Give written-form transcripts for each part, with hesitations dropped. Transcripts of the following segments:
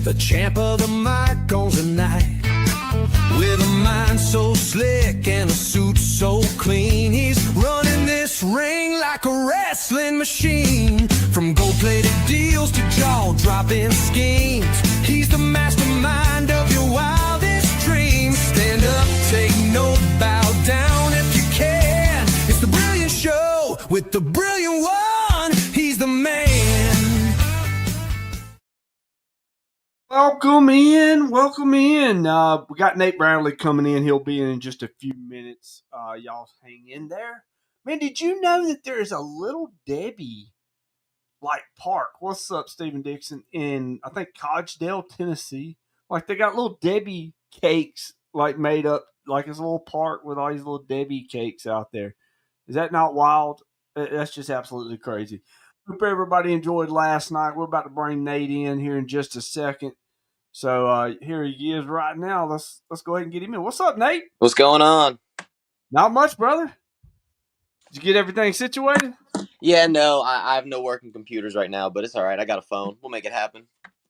the champ of the mic on tonight. With a mind so slick and a suit so clean, he's running this ring like a wrestling machine. From gold-plated deals to jaw-dropping schemes, he's the mastermind of your wildest dreams. Stand up, take note, bow down if you can. It's the Brilliant Show with the Brilliant One. He's the man. Welcome in. We got Nate Bradley coming in. He'll be in just a few minutes. Y'all hang in there. Man, did you know that there is a Little Debbie park? What's up, Stephen Dixon? In I think Codgedale, Tennessee. They got Little Debbie cakes made up it's a little park with all these Little Debbie cakes out there. Is that not wild? That's just absolutely crazy. Hope everybody enjoyed last night. We're about to bring Nate in here in just a second. So here he is right now. Let's go ahead and get him in. What's up, Nate? What's going on? Not much, brother. Did you get everything situated? Yeah, no, I have no working computers right now, but it's all right. I got a phone. We'll make it happen.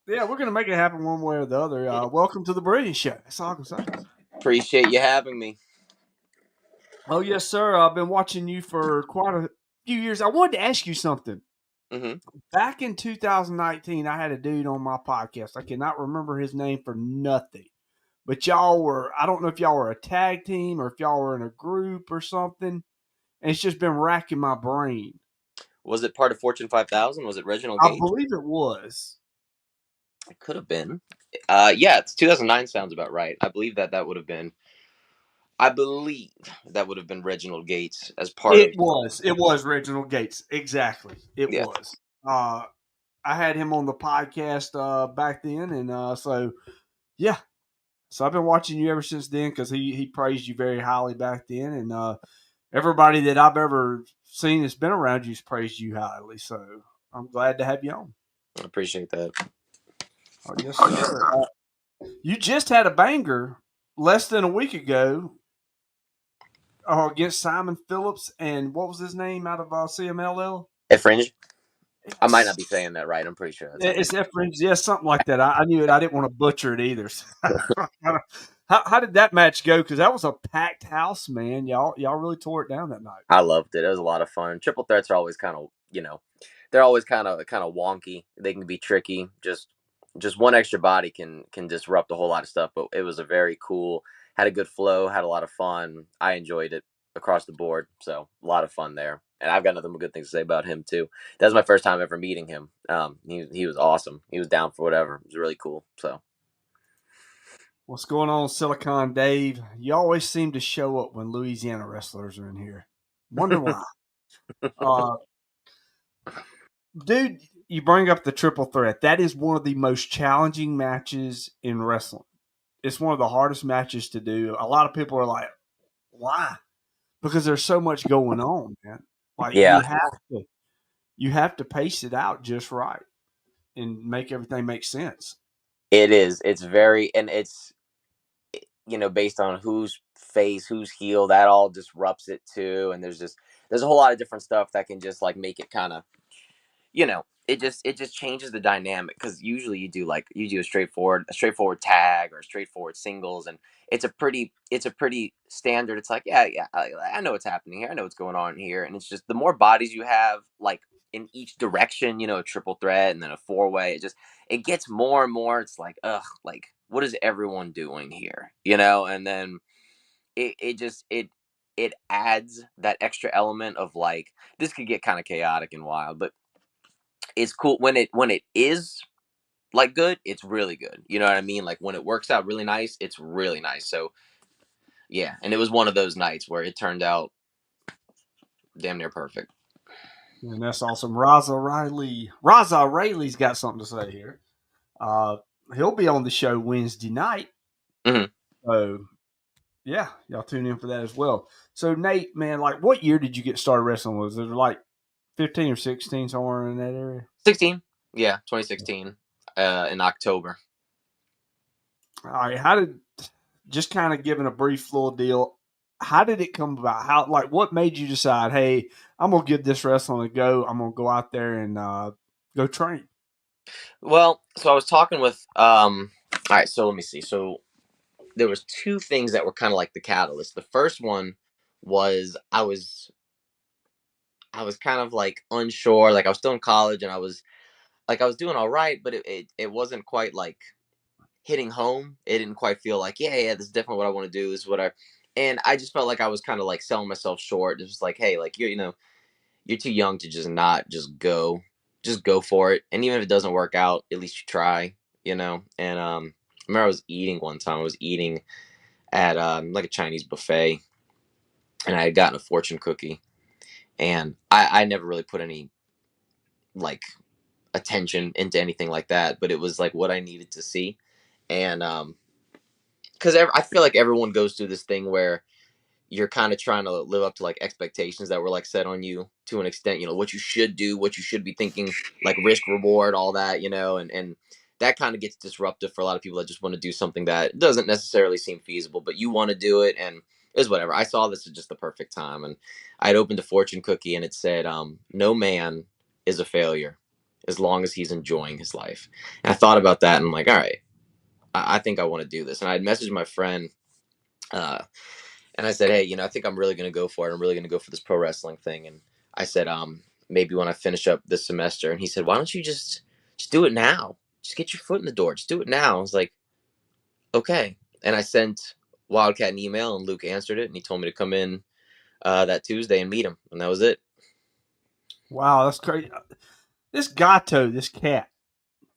Yeah, we're going to make it happen one way or the other. Welcome to the Brilliant Show. That's all I can say. Appreciate you having me. Oh, yes, sir. I've been watching you for quite a few years. I wanted to ask you something. Mm-hmm. Back in 2019, I had a dude on my podcast. I cannot remember his name for nothing. But y'all were, I don't know if y'all were a tag team or if y'all were in a group or something. And it's just been racking my brain. Was it part of Fortune 5000? Was it Reginald I Gage? believe it was. It could have been. Yeah, it's 2009 sounds about right. I believe that would have been. I believe that would have been Reginald Gates as part of. It was Reginald Gates. Exactly. It was. I had him on the podcast back then. And so I've been watching you ever since then because he praised you very highly back then. And everybody that I've ever seen that's been around you's praised you highly. So I'm glad to have you on. I appreciate that. Oh, yes, sir. You just had a banger less than a week ago against Simon Phillips and what was his name out of CMLL? Fringe. I might not be saying that right. I'm pretty sure. It's Fringe. Yeah, something like that. I knew it. I didn't want to butcher it either. How did that match go? Because that was a packed house, man. Y'all really tore it down that night. I loved it. It was a lot of fun. Triple threats are always kind of, they're always kind of wonky. They can be tricky. Just one extra body can disrupt a whole lot of stuff. But it was a very cool. Had a good flow. Had a lot of fun. I enjoyed it across the board. So a lot of fun there. And I've got nothing but good things to say about him too. That was my first time ever meeting him. He was awesome. He was down for whatever. It was really cool. So. What's going on, Silicon Dave? You always seem to show up when Louisiana wrestlers are in here. Wonder why. Dude, you bring up the triple threat. That is one of the most challenging matches in wrestling. It's one of the hardest matches to do. A lot of people are like, why? Because there's so much going on, man. You have to pace it out just right and make everything make sense. It is. It's very, and it's, based on who's face, who's heel, that all disrupts it too. And there's a whole lot of different stuff that can just make it kind of, it just changes the dynamic. Cause usually you do a straightforward tag or a straightforward singles. And it's a pretty standard. It's I know what's happening here. I know what's going on here. And it's just the more bodies you have, in each direction, a triple threat and then a 4-way, it gets more and more. It's what is everyone doing here? And then it adds that extra element of this could get kind of chaotic and wild, but it's cool when it is good, it's really good. You know what I mean? When it works out really nice, it's really nice. So yeah, and it was one of those nights where it turned out damn near perfect. And that's awesome. Raza Rayleigh's got something to say here. He'll be on the show Wednesday night. Mm-hmm. So, yeah, y'all tune in for that as well. So, Nate, man, what year did you get started wrestling? Was it 15 or 16, somewhere in that area? 16. Yeah, 2016 in October. All right. Just kind of giving a brief little deal, how did it come about? What made you decide, hey, I'm going to give this wrestling a go. I'm going to go out there and go train? Well, so I was talking with all right, so let me see. So there was two things that were kind of like the catalyst. The first one was I was kind of like unsure, like I was still in college and I was doing all right, but it wasn't quite like hitting home. It didn't quite feel like, yeah, yeah, this is definitely what I want to do. This is what I and I just felt like I was kind of like selling myself short. It was like, hey, like you're too young to just not just go for it. And even if it doesn't work out, at least you try, And I remember I was eating one time. I was eating at like a Chinese buffet, and I had gotten a fortune cookie, and I never really put any like attention into anything like that, but it was like what I needed to see, and because I feel like everyone goes through this thing where you're kind of trying to live up to like expectations that were like set on you to an extent, what you should do, what you should be thinking, like risk reward, all that, and that kind of gets disruptive for a lot of people that just want to do something that doesn't necessarily seem feasible, but you want to do it, and it was whatever. I saw this at just the perfect time, and I had opened a fortune cookie and it said, no man is a failure as long as he's enjoying his life. And I thought about that and I'm like, all right, I think I want to do this. And I had messaged my friend, uh, and I said, hey, I think I'm really going to go for it. I'm really going to go for this pro wrestling thing. And I said, maybe when I finish up this semester. And he said, why don't you just do it now? Just get your foot in the door. Just do it now. I was like, okay. And I sent Wildcat an email, and Luke answered it, and he told me to come in that Tuesday and meet him, and that was it. Wow, that's crazy. This Gato, this cat,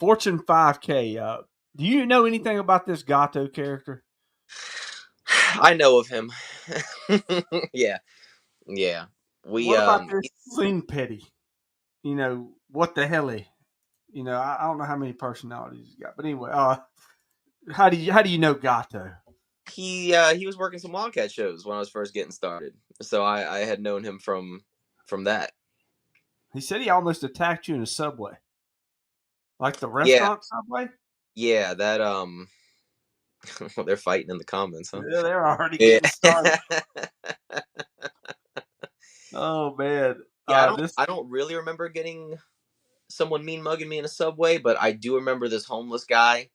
Fortune 5K. Do you know anything about this Gato character? I know of him. Yeah, yeah. We What about this Sling Petty? What the hell? I don't know how many personalities he's got, but anyway, how do you know Gato? he was working some Wildcat shows when I was first getting started, so I had known him from that. He said he almost attacked you in a subway, like the Yeah, restaurant subway. yeah. That well, they're fighting in the comments, huh? Yeah, they're already Yeah. getting started. Oh man, Yeah, this I don't really remember getting someone mean mugging me in a subway, but I do remember this homeless guy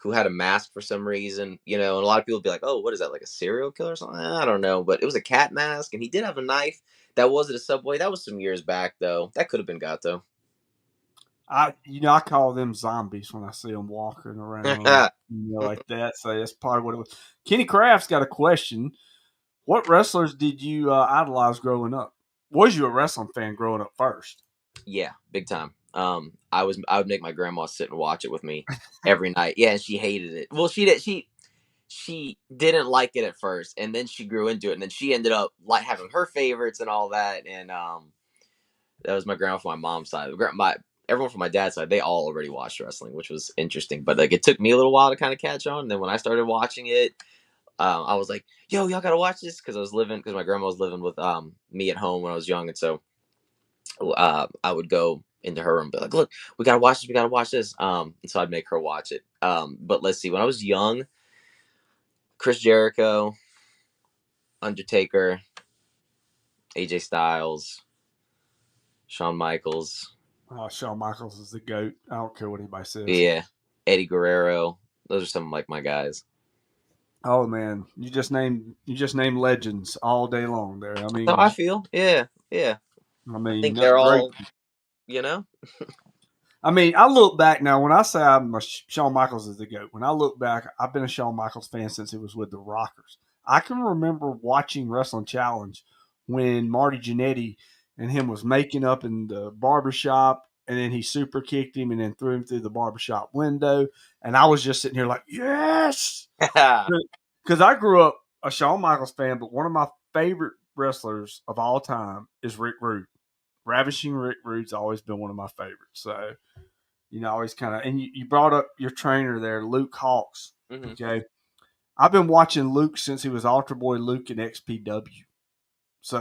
who had a mask for some reason, and a lot of people would be like, "Oh, what is that? Like a serial killer or something?" I don't know, but it was a cat mask, and he did have a knife. That was at a subway. That was some years back, though. That could have been Gato. I call them zombies when I see them walking around, like that. So that's probably what it was. Kenny Kraft's got a question. What wrestlers did you idolize growing up? Was you a wrestling fan growing up first? Yeah, big time. I would make my grandma sit and watch it with me every night. Yeah, and she hated it. Well, she didn't like it at first, and then she grew into it, and then she ended up like having her favorites and all that. And that was my grandma from my mom's side. My everyone from my dad's side, they all already watched wrestling, which was interesting. But like, it took me a little while to kind of catch on. And then when I started watching it, I was like, "Yo, y'all gotta watch this," because my grandma was living with me at home when I was young, and so I would go into her room and be like, "Look, we gotta watch this. We gotta watch this." And so I'd make her watch it. But let's see. When I was young, Chris Jericho, Undertaker, AJ Styles, Shawn Michaels, Shawn Michaels is the goat. I don't care what anybody says. yeah, Eddie Guerrero. Those are some of like my guys. Oh man, you just named legends all day long. There, I So I mean, feel, yeah, yeah. I I mean, think they're great. all, you know, I mean, I look back now when I say Shawn Michaels is the goat. When I look back, I've been a Shawn Michaels fan since he was with the Rockers. I can remember watching Wrestling Challenge when Marty Jannetty and him was making up in the barbershop, and then he super kicked him and then threw him through the barbershop window. And I was just sitting here like, yes, because I grew up a Shawn Michaels fan, but one of my favorite wrestlers of all time is Rick Rude. Ravishing Rick Rude's always been one of my favorites. So always kind of, and you brought up your trainer there, Luke Hawks. hmm Okay. I've been watching Luke since he was Altar Boy Luke in XPW. So,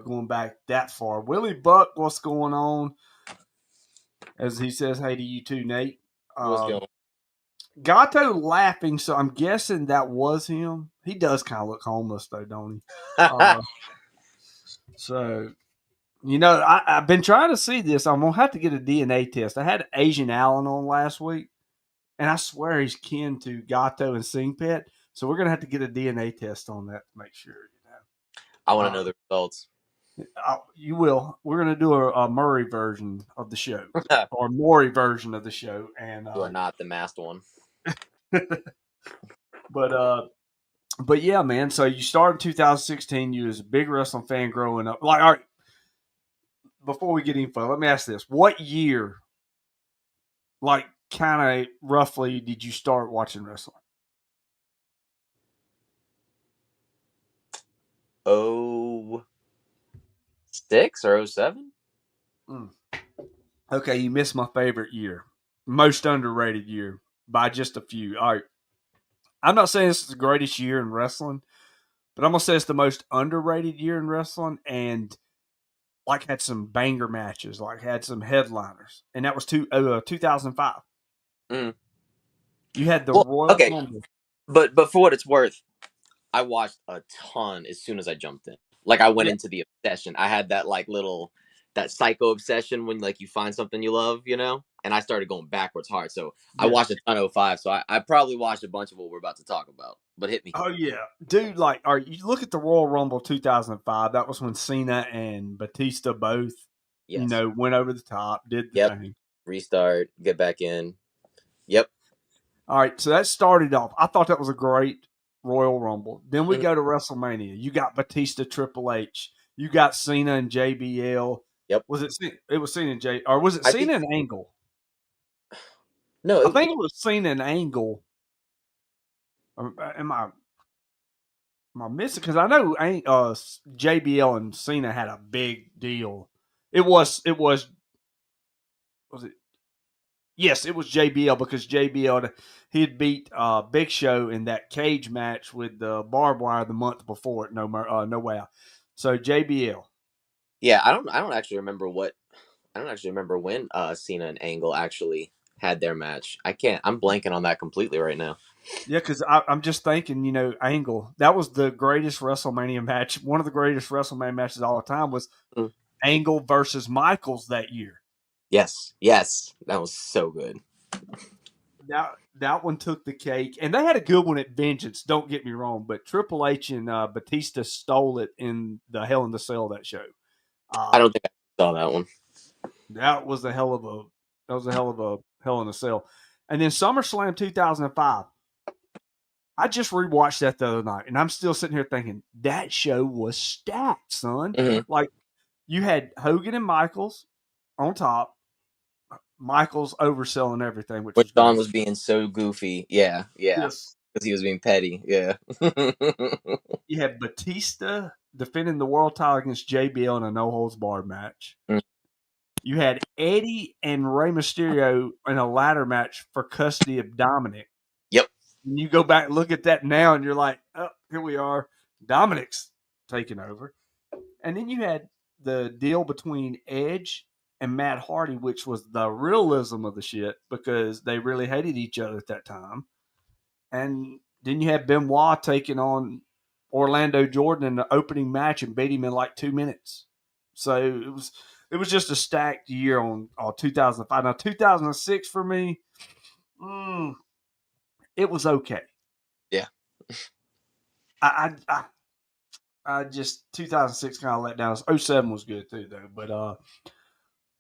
going back that far. Willie Buck, what's going on? As he says, hey to you too, Nate. what's going Gato laughing, so I'm guessing that was him. He does kind of look homeless, though, don't he? on? So, I've been trying to see this. I'm gonna have to get a DNA test. I had Asian Allen on last week, and I swear he's kin to Gato and Singpet. So we're gonna have to get a DNA test on that to make sure. I want to know Uh, the results. you will. We're gonna do a Murray version of the show, or Maury version of the show, and You are not the masked one. but but yeah, man. So you started in 2016. You was a big wrestling fan growing up. Like, all right, before we get any further, let me ask this: what year, like, kind of roughly, did you start watching wrestling? Oh, 06 or 07? Mm. Okay, you missed my favorite year, most underrated year by just a few. All right, I'm not saying this is the greatest year in wrestling, but I'm gonna say it's the most underrated year in wrestling, and like had some banger matches, like had some headliners, and that was 2005. Mm. You had the Well, Royal okay, Rumble. but for what it's worth, I watched a ton as soon as I jumped in. Like I went Yeah, into the obsession. I had that like little that psycho obsession when like you find something you love, and I started going backwards hard. So I watched yes. a ton of '05. So I probably watched a bunch of what we're about to talk about. But hit me. Oh yeah, dude. Like, all right, you look at the Royal Rumble 2005. That was when Cena and Batista both, Yes. went over the top, did the Yep. thing. Restart. Get back in. Yep. All right, so that started off. I thought that was a great Royal Rumble. Then we Mhm. go to WrestleMania. You got Batista, Triple H. You got Cena and JBL. Yep. Was it? It was Cena and J, or was it I think Cena and Angle? no. I think it was Cena and Angle. Am I missing? Because I know JBL and Cena had a big deal. Was it? Yes, it was JBL because JBL he had beat Big Show in that cage match with the barbed wire the month before it. No way out. So JBL. Yeah. I don't actually remember what. I don't actually remember when Cena and Angle actually had their match. I can't. I'm blanking on that completely right now. Yeah, because I'm just thinking, Angle. That was the greatest WrestleMania match. One of the greatest WrestleMania matches of all time was Mm. Angle versus Michaels that year. Yes. Yes. That was so good. That one took the cake, and they had a good one at Vengeance. Don't get me wrong, but Triple H and Batista stole it in the Hell in the Cell that show. I Uh, don't think I saw that one. that was a hell of a Hell in a Cell. And then SummerSlam 2005. I just rewatched that the other night, and I'm still sitting here thinking that show was stacked, son. Hmm. Like you had Hogan and Michaels on top, Michaels overselling everything, which When was Sean great. was being so goofy. Yeah. Yeah. Yes. Because he was being petty. Yeah. You had Batista defending the world title against JBL in a no holds barred match. Mm. You had Eddie and Rey Mysterio in a ladder match for custody of Dominic. Yep. And you go back and look at that now, and you're like, oh, here we are. Dominic's taking over. And then you had the deal between Edge and Matt Hardy, which was the realism of the shit because they really hated each other at that time. And then you had Benoit taking on Orlando Jordan in the opening match and beat him in like 2 minutes. So it was just a stacked year on 2005. Now 2006 for me, mm, it was okay. Yeah. I just 2006 kind of let down. '07 was good too though.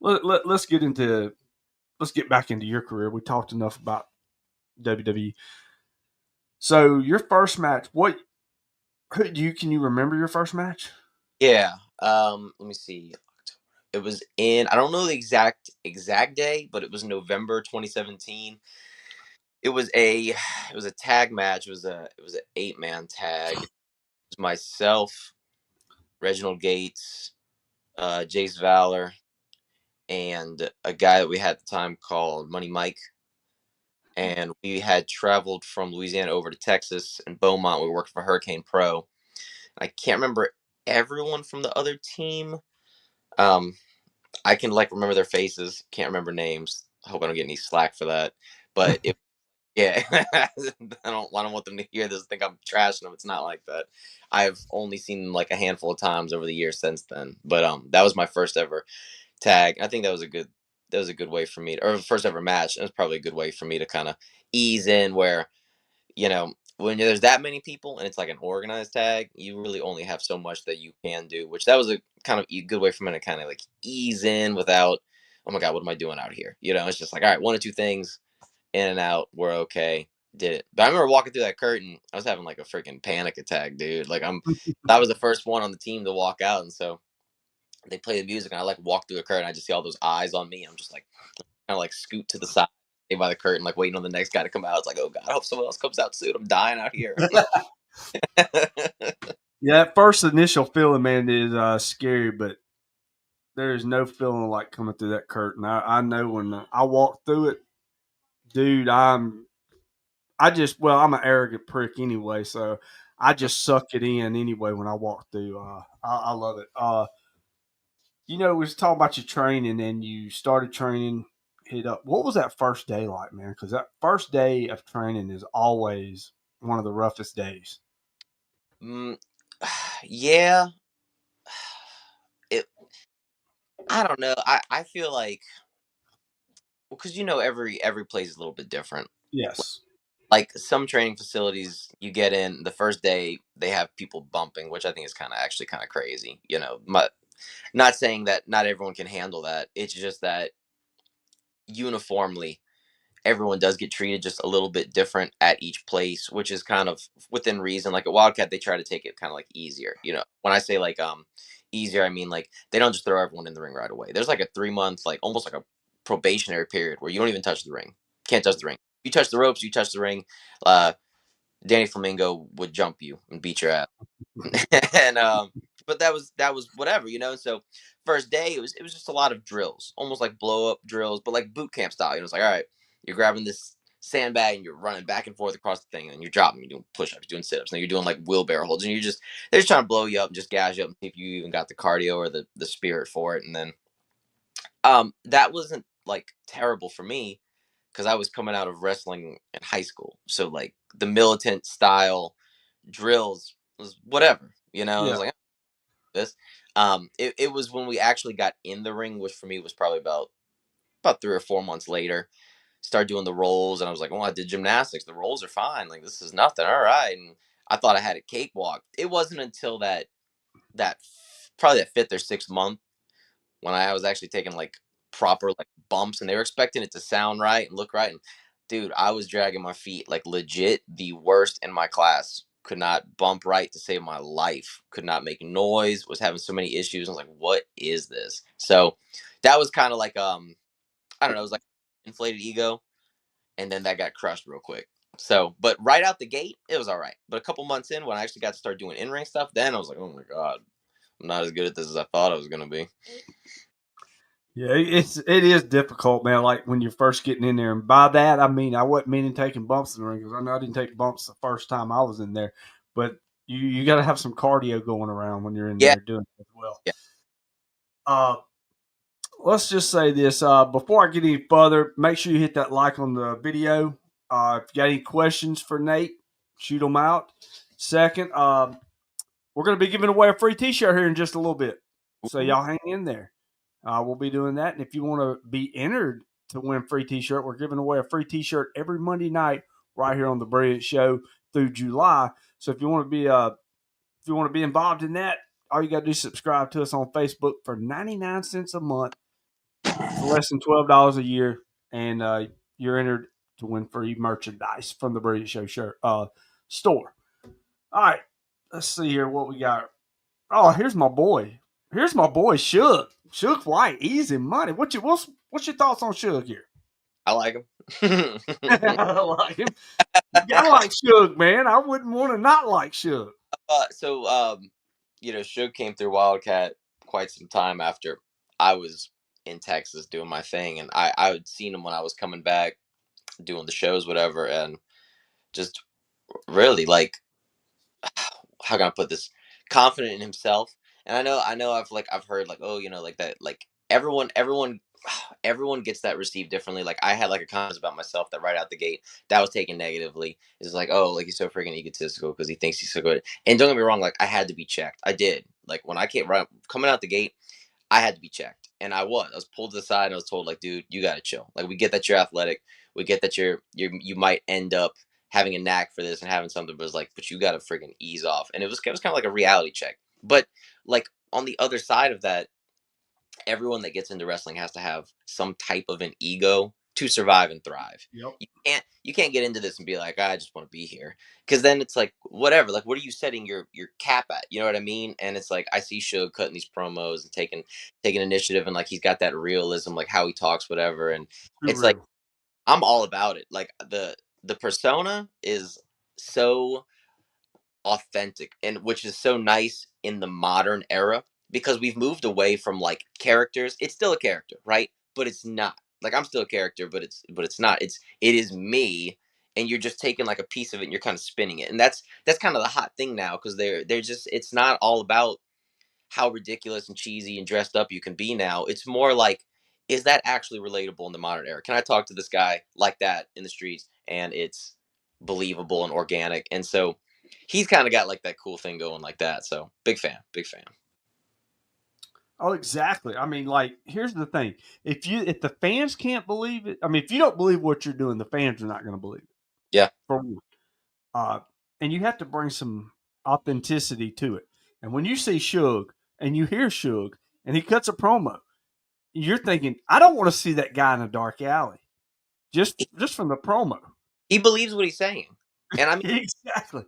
But let's get back into your career. We talked enough about WWE. So your first match, can you remember your first match? Yeah. Let me see. It was in. I don't know the exact day, but it was November 2017. It was a. It was a tag match. It was an 8-man tag. It was myself, Reginald Gates, Jace Valor, and a guy that we had at the time called Money Mike. And we had traveled from Louisiana over to Texas and Beaumont. We worked for Hurricane Pro. I can't remember everyone from the other team. Um, I can like remember their faces. Can't remember names. I hope I don't get any slack for that. But Yeah, I don't want them to hear this, think I'm trashing them. It's not like that. I've only seen them like a handful of times over the years since then. But that was my first ever tag. I think that was a good way for me to, or first ever match. It was probably a good way for me to kind of ease in where, when there's that many people and it's like an organized tag, you really only have so much that you can do, which that was a kind of good way for me to kind of like ease in without, oh my God, what am I doing out here? It's just like, all right, one or two things in and out, we're okay. Did it. But I remember walking through that curtain, I was having like a freaking panic attack, dude. Like I was the first one on the team to walk out, and so they play the music, and I like walk through the curtain. I just see all those eyes on me. I'm just like kind of like scoot to the side, stay by the curtain, like waiting on the next guy to come out. It's like, oh God, I hope someone else comes out soon. I'm dying out here. Yeah, that first initial feeling, man, is scary, but there is no feeling like coming through that curtain. I know when I walk through it, dude. I'm an arrogant prick anyway, so I just suck it in anyway when I walk through. I love it. We was talking about your training, and you started training. Hit up. What was that first day like, man? Because that first day of training is always one of the roughest days. mm, yeah, it. I don't know. I feel like, because every place is a little bit different. Yes. Like some training facilities, you get in the first day, they have people bumping, which I think is actually kind of crazy. Not saying that not everyone can handle that. It's just that uniformly, everyone does get treated just a little bit different at each place, which is kind of within reason. Like at Wildcat, they try to take it kind of like easier. When I say like easier, I mean like they don't just throw everyone in the ring right away. There's like a 3 month, like almost like a probationary period where you don't even touch the ring. Can't touch the ring. You touch the ropes, you touch the ring. Uh, Danny Flamingo would jump you and beat your ass. and but that was whatever. So first day it was just a lot of drills, almost like blow up drills, but like boot camp style. It's like, all right, you're grabbing this sandbag and you're running back and forth across the thing, and you're dropping, you're doing push-ups, you're doing sit-ups, and you're doing like wheelbarrow holds, and they're just trying to blow you up and just gas you up and see if you even got the cardio or the spirit for it. And then that wasn't like terrible for me because I was coming out of wrestling in high school, so like the militant style drills was whatever. It was Yeah. like this. It was when we actually got in the ring, which for me was probably about 3 or 4 months later. Start doing the rolls, and I was like, "Oh, I did gymnastics. The rolls are fine. Like this is nothing. All right." And I thought I had a cakewalk. It wasn't until that probably that 5th or 6th month when I was actually taking like proper like bumps, and they were expecting it to sound right and look right. And dude, I was dragging my feet like legit the worst in my class. Could not bump right to save my life. Could not make noise. Was having so many issues. I was like, what is this? So that was kind of like I don't know. It was like inflated ego, and then that got crushed real quick. So, but right out the gate, it was all right. But a couple months in, when I actually got to start doing in ring stuff, then I was like, oh my god, I'm not as good at this as I thought I was gonna be. Yeah, it is difficult, man. Like when you're first getting in there, and by that I mean I wasn't meaning taking bumps in the ring because I know I didn't take bumps the first time I was in there, but you got to have some cardio going around when you're in Yeah, there doing it as well. yeah. Uh, let's just say this before I get any further. Make sure you hit that like on the video. If you got any questions for Nate, shoot them out. Second, we're going to be giving away a free T-shirt here in just a little bit, so Ooh. y'all hang in there. We'll be doing that. And if you want to be entered to win a free T-shirt, we're giving away a free T-shirt every Monday night right here on the Brilliant Show through July. So if you want to be involved in that, all you got to do is subscribe to us on Facebook for 99 cents a month. It's less than $12 a year, and you're entered to win free merchandise from the Brilliant Show store. All right, let's see here what we got. Oh, here's my boy. Here's my boy Shook. Shook White, easy money. What's your thoughts on Shook here? I like him. I like him. You gotta like Shook, man. I wouldn't want to not like Shook. So Suge came through Wildcat quite some time after I was in Texas doing my thing, and I had seen him when I was coming back doing the shows, whatever, and just really like, how can I put this? Confident in himself. And I know I've heard like, oh, like that, like everyone everyone gets that received differently. Like I had like a comment about myself that right out the gate that was taken negatively. It's like, oh, like he's so freaking egotistical because he thinks he's so good. And don't get me wrong, like I had to be checked. I did. Like when I came right coming out the gate, I had to be checked, and I was. I was pulled to the side and I was told, like, dude, you gotta chill. Like we get that you're athletic, we get that you might end up having a knack for this and having something, but it's like, but you gotta freaking ease off. And it was kind of like a reality check. But like on the other side of that, everyone that gets into wrestling has to have some type of an ego to survive and thrive. Yep. You can't get into this and be like, I just want to be here. Because then it's like whatever. Like what are you setting your cap at? You know what I mean? And it's like I see Suge cutting these promos and taking initiative and like he's got that realism, like how he talks, whatever. And Too it's like real. I'm all about it. Like the persona is so authentic and which is so nice in the modern era because we've moved away from like characters. It's still a character, right? But it's not. Like I'm still a character, but it's not. It is me, and you're just taking like a piece of it and you're kind of spinning it. And that's kind of the hot thing now because they're just it's not all about how ridiculous and cheesy and dressed up you can be now. It's more like, is that actually relatable in the modern era? Can I talk to this guy like that in the streets and it's believable and organic? And so he's kind of got like that cool thing going like that. So big fan, big fan. Oh, exactly. I mean, like, here's the thing: if the fans can't believe it, I mean, if you don't believe what you're doing, the fans are not going to believe it. Yeah. For one, uh, and you have to bring some authenticity to it. And when you see Suge and you hear Suge and he cuts a promo, you're thinking, I don't want to see that guy in a dark alley. Just from the promo. He believes what he's saying. And I mean, Exactly.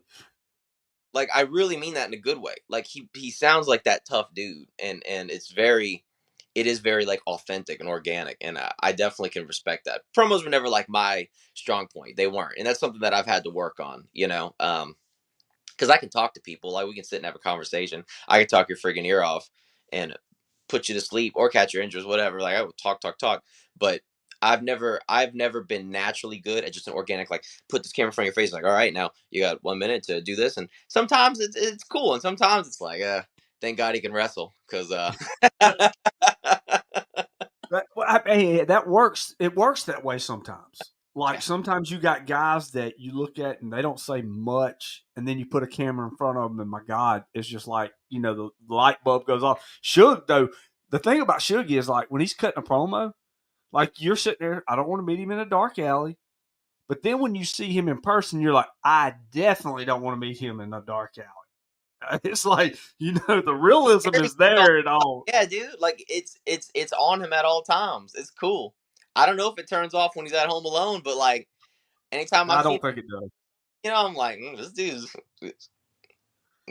like I really mean that in a good way. Like he sounds like that tough dude, and it is very like authentic and organic, and I definitely can respect that. Promos were never like my strong point; they weren't, and that's something that I've had to work on. Because I can talk to people, like we can sit and have a conversation. I can talk your friggin' ear off and put you to sleep or catch your interest, whatever. Like I would talk, but I've never been naturally good at just an organic like put this camera in front of your face like all right now you got 1 minute to do this and sometimes it's cool and sometimes it's like thank God he can wrestle because Hey, that works. It works that way sometimes. Like yeah. sometimes you got guys that you look at and they don't say much, and then you put a camera in front of them, and my God, it's just like the light bulb goes off. Suge though, the thing about Suge is like when he's cutting a promo, like you're sitting there, I don't want to meet him in a dark alley, but then when you see him in person, you're like, I definitely don't want to meet him in a dark alley. It's like the realism is Everything's on- there and all. yeah, dude, like it's on him at all times. It's cool. I don't know if it turns off when he's at home alone, but like anytime I I've seen don't think it does. I'm like this dude's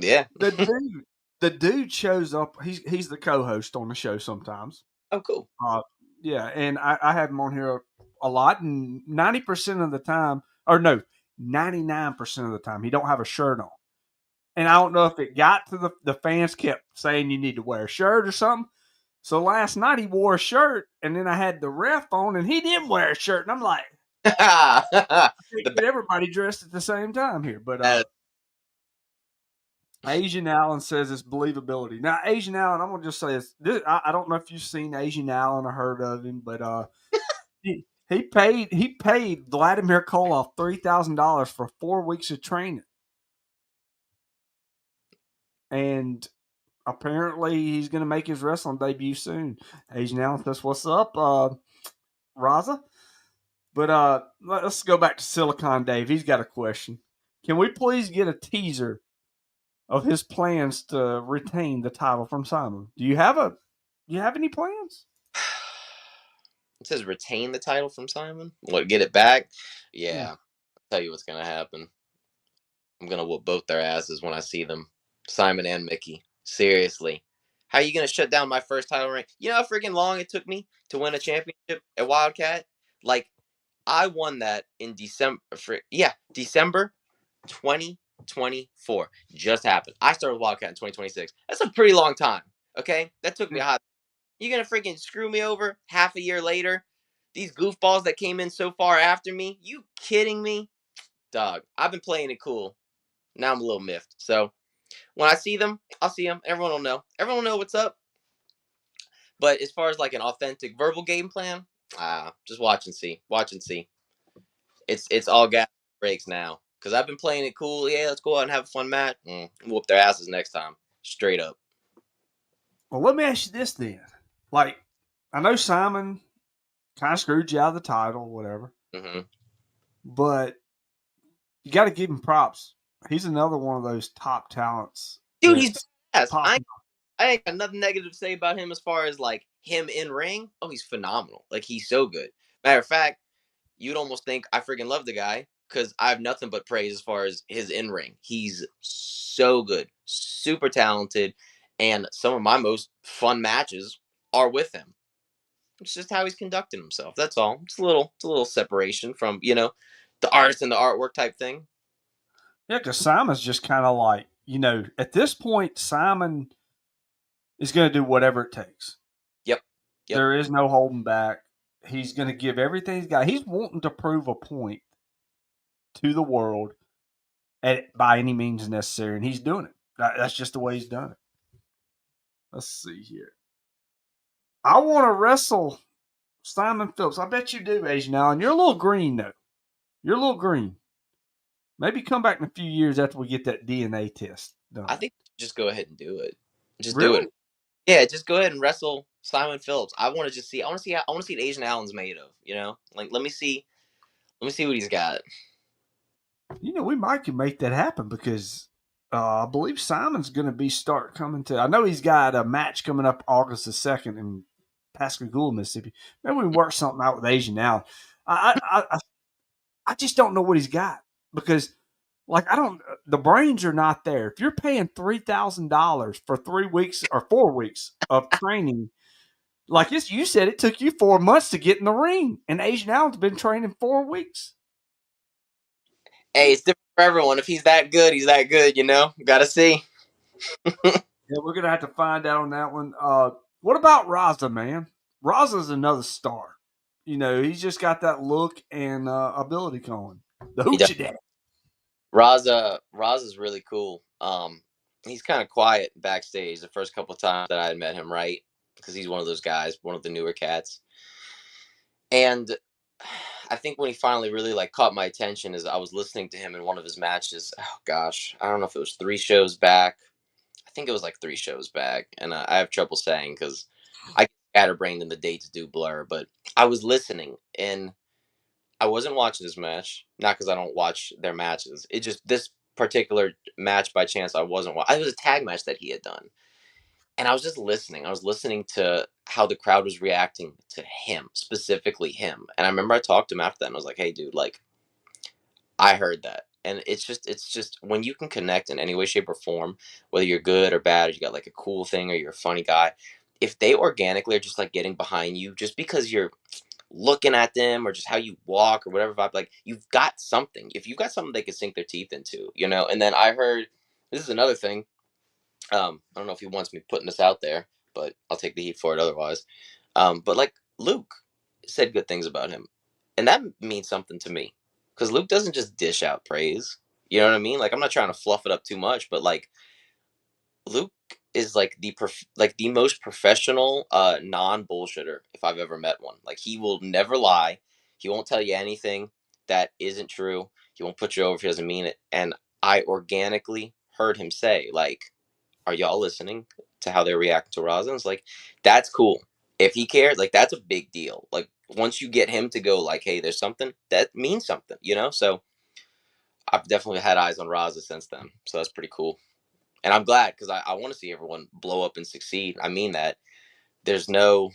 yeah. The dude, the dude shows up. He's the co-host on the show sometimes. Oh, cool. Uh, yeah, and I have him on here a lot, and 90% of the time, or no, 99% of the time, he don't have a shirt on. And I don't know if it got to the fans kept saying you need to wear a shirt or something. So last night he wore a shirt, and then I had the ref on, and he didn't wear a shirt, and I'm like, The get everybody dressed at the same time here. But best. Asian Allen says it's believability. Now, Asian Allen, I'm gonna just say I don't know if you've seen Asian Allen or heard of him, but he paid Vladimir Koloff $3,000 for 4 weeks of training, and apparently he's gonna make his wrestling debut soon. Asian Allen says, "What's up, Raza?" But let's go back to Silicon Dave. He's got a question. Can we please get a teaser of his plans to retain the title from Simon? Do you have any plans? It says retain the title from Simon. What, get it back? Yeah. Yeah. I'll tell you what's gonna happen. I'm gonna whoop both their asses when I see them. Simon and Mickey. Seriously. How are you gonna shut down my first title reign? You know how freaking long it took me to win a championship at Wildcat? Like, I won that in December 2024. Just happened. I started Wildcat in 2026. That's a pretty long time. Okay? That took me a hot. You gonna freaking screw me over half a year later? These goofballs that came in so far after me? You kidding me? Dog, I've been playing it cool. Now I'm a little miffed. So when I see them, I'll see them. Everyone will know. Everyone will know what's up. But as far as like an authentic verbal game plan, just watch and see. Watch and see. It's all gas breaks now. Cause I've been playing it cool. Yeah, let's go out and have a fun match. Whoop their asses next time. Straight up. Well, let me ask you this then. Like, I know Simon kind of screwed you out of the title, whatever, Hmm. but you got to give him props. He's another one of those top talents Dude, he's that's badass. popping. I ain't got nothing negative to say about him as far as like him in ring. Oh, he's phenomenal. Like he's so good. Matter of fact, you'd almost think I freaking love the guy because I have nothing but praise as far as his in ring. He's so good, super talented, and some of my most fun matches are with him. It's just how he's conducting himself. That's all. It's a little separation from the artist and the artwork type thing. Yeah, because Simon's just kind of like, at this point, Simon is going to do whatever it takes. Yep, yep. There is no holding back. He's going to give everything he's got. He's wanting to prove a point to the world by any means necessary, and he's doing it. That's just the way he's done it. Let's see here. I want to wrestle Simon Phillips. I bet you do, Asian Allen. You're a little green, though. You're a little green. Maybe come back in a few years after we get that DNA test I done. think just go ahead and do it. Just do Really? it. Yeah, just go ahead and wrestle Simon Phillips. I want to just see. I want to see. I want to see what Asian Allen's made of. Like let me see. Let me see what he's got. We might can make that happen because I believe Simon's going to start coming to. I know he's got a match coming up August the 2nd in Pascagoula, Mississippi. Maybe we can work something out with Asian Allen. I just don't know what he's got because, like, I don't. The brains are not there. If you're paying $3,000 for 3 weeks or 4 weeks of training, like you said, it took you 4 months to get in the ring, and Asian Allen's been training 4 weeks. Hey, it's different for everyone. If he's that good, he's that good. Gotta see. Yeah, we're gonna have to find out on that one. What about Raza, man? Raza's another star. He's just got that look and ability going. The He does. hoochie daddy. Raza's really cool. He's kind of quiet backstage the first couple of times that I had met him, right? Because he's one of those guys, one of the newer cats. And I think when he finally really like caught my attention is I was listening to him in one of his matches. Oh gosh, I don't know if it was 3 shows back. I think it was like 3 shows back, and I have trouble saying because I get scatterbrained and the dates do blur. But I was listening and I wasn't watching this match, not because I don't watch their matches. It just this particular match by chance I wasn't. It was a tag match that he had done, and I was just listening. I was listening to how the crowd was reacting to him, specifically him. And I remember I talked to him after that, and I was like, "Hey, dude, like I heard that." And it's just when you can connect in any way, shape, or form, whether you're good or bad, or you got like a cool thing, or you're a funny guy. If they organically are just like getting behind you, just because you're looking at them or just how you walk or whatever vibe, like you've got something. If you've got something they could sink their teeth into. And then I heard this is another thing. I don't know if he wants me putting this out there, but I'll take the heat for it otherwise. But like Luke said good things about him, and that means something to me because Luke doesn't just dish out praise. You know what I mean? Like I'm not trying to fluff it up too much, but like Luke is like like the most professional non bullshitter if I've ever met one. Like he will never lie. He won't tell you anything that isn't true. He won't put you over if he doesn't mean it. And I organically heard him say, like, are y'all listening to how they're reacting to Raza? It's like, that's cool. If he cares, like that's a big deal. Like once you get him to go like, hey, there's something, that means something. So I've definitely had eyes on Raza since then. So that's pretty cool. And I'm glad because I want to see everyone blow up and succeed. I mean that. There's no,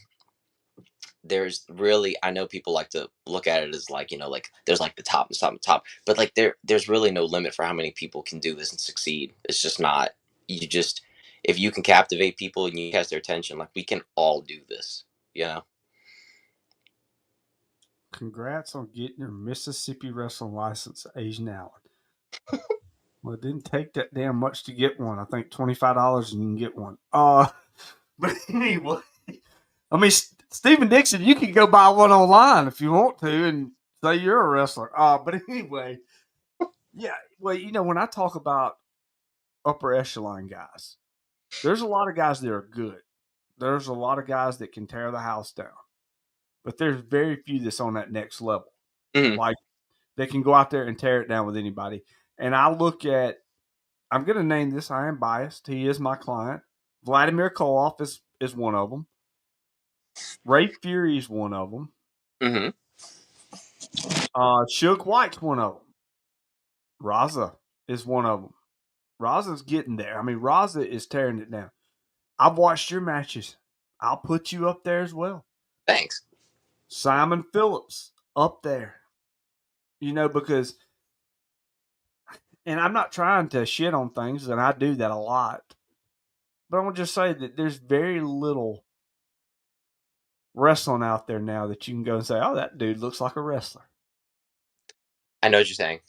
there's really, I know people like to look at it as like, like there's like the top and top and top, but like there's really no limit for how many people can do this and succeed. It's just not, you just, if you can captivate people and you catch their attention, like we can all do this. Congrats on getting your Mississippi wrestling license, Asian Allen. Well, it didn't take that damn much to get one. I think $25 and you can get one. But anyway, I mean, Stephen Dixon, you can go buy one online if you want to and say you're a wrestler. But anyway, yeah. Well, when I talk about upper echelon guys, there's a lot of guys that are good. there's a lot of guys that can tear the house down, but there's very few that's on that next level. Mhm. Like they can go out there and tear it down with anybody. And I look at, I'm going to name this. I am biased. He is my client. Vladimir Koloff is one of them. Ray Fury is one of them. Mhm. Suge White's one of them. Raza is one of them. Raza's getting there. I mean, Raza is tearing it down. I've watched your matches. I'll put you up there as well. Thanks. Simon Phillips up there. Because, and I'm not trying to shit on things, and I do that a lot. But I want to just say that there's very little wrestling out there now that you can go and say, "Oh, that dude looks like a wrestler." I know what you're saying.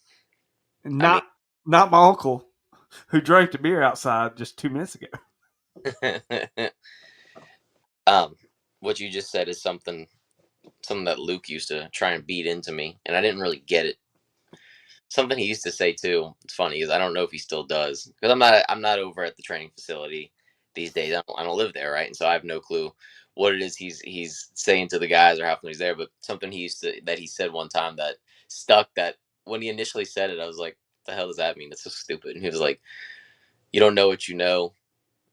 I mean, Not my uncle who drank the beer outside just 2 minutes ago. um, what you just said is something that Luke used to try and beat into me, and I didn't really get it. Something he used to say too. It's funny because I don't know if he still does because I'm not over at the training facility these days. I don't live there, right? And so I have no clue what it is he's saying to the guys or how he's there. But something he said one time that stuck. That when he initially said it, I was like, "The hell does that mean? That's so stupid." And he was like, "You don't know what you know.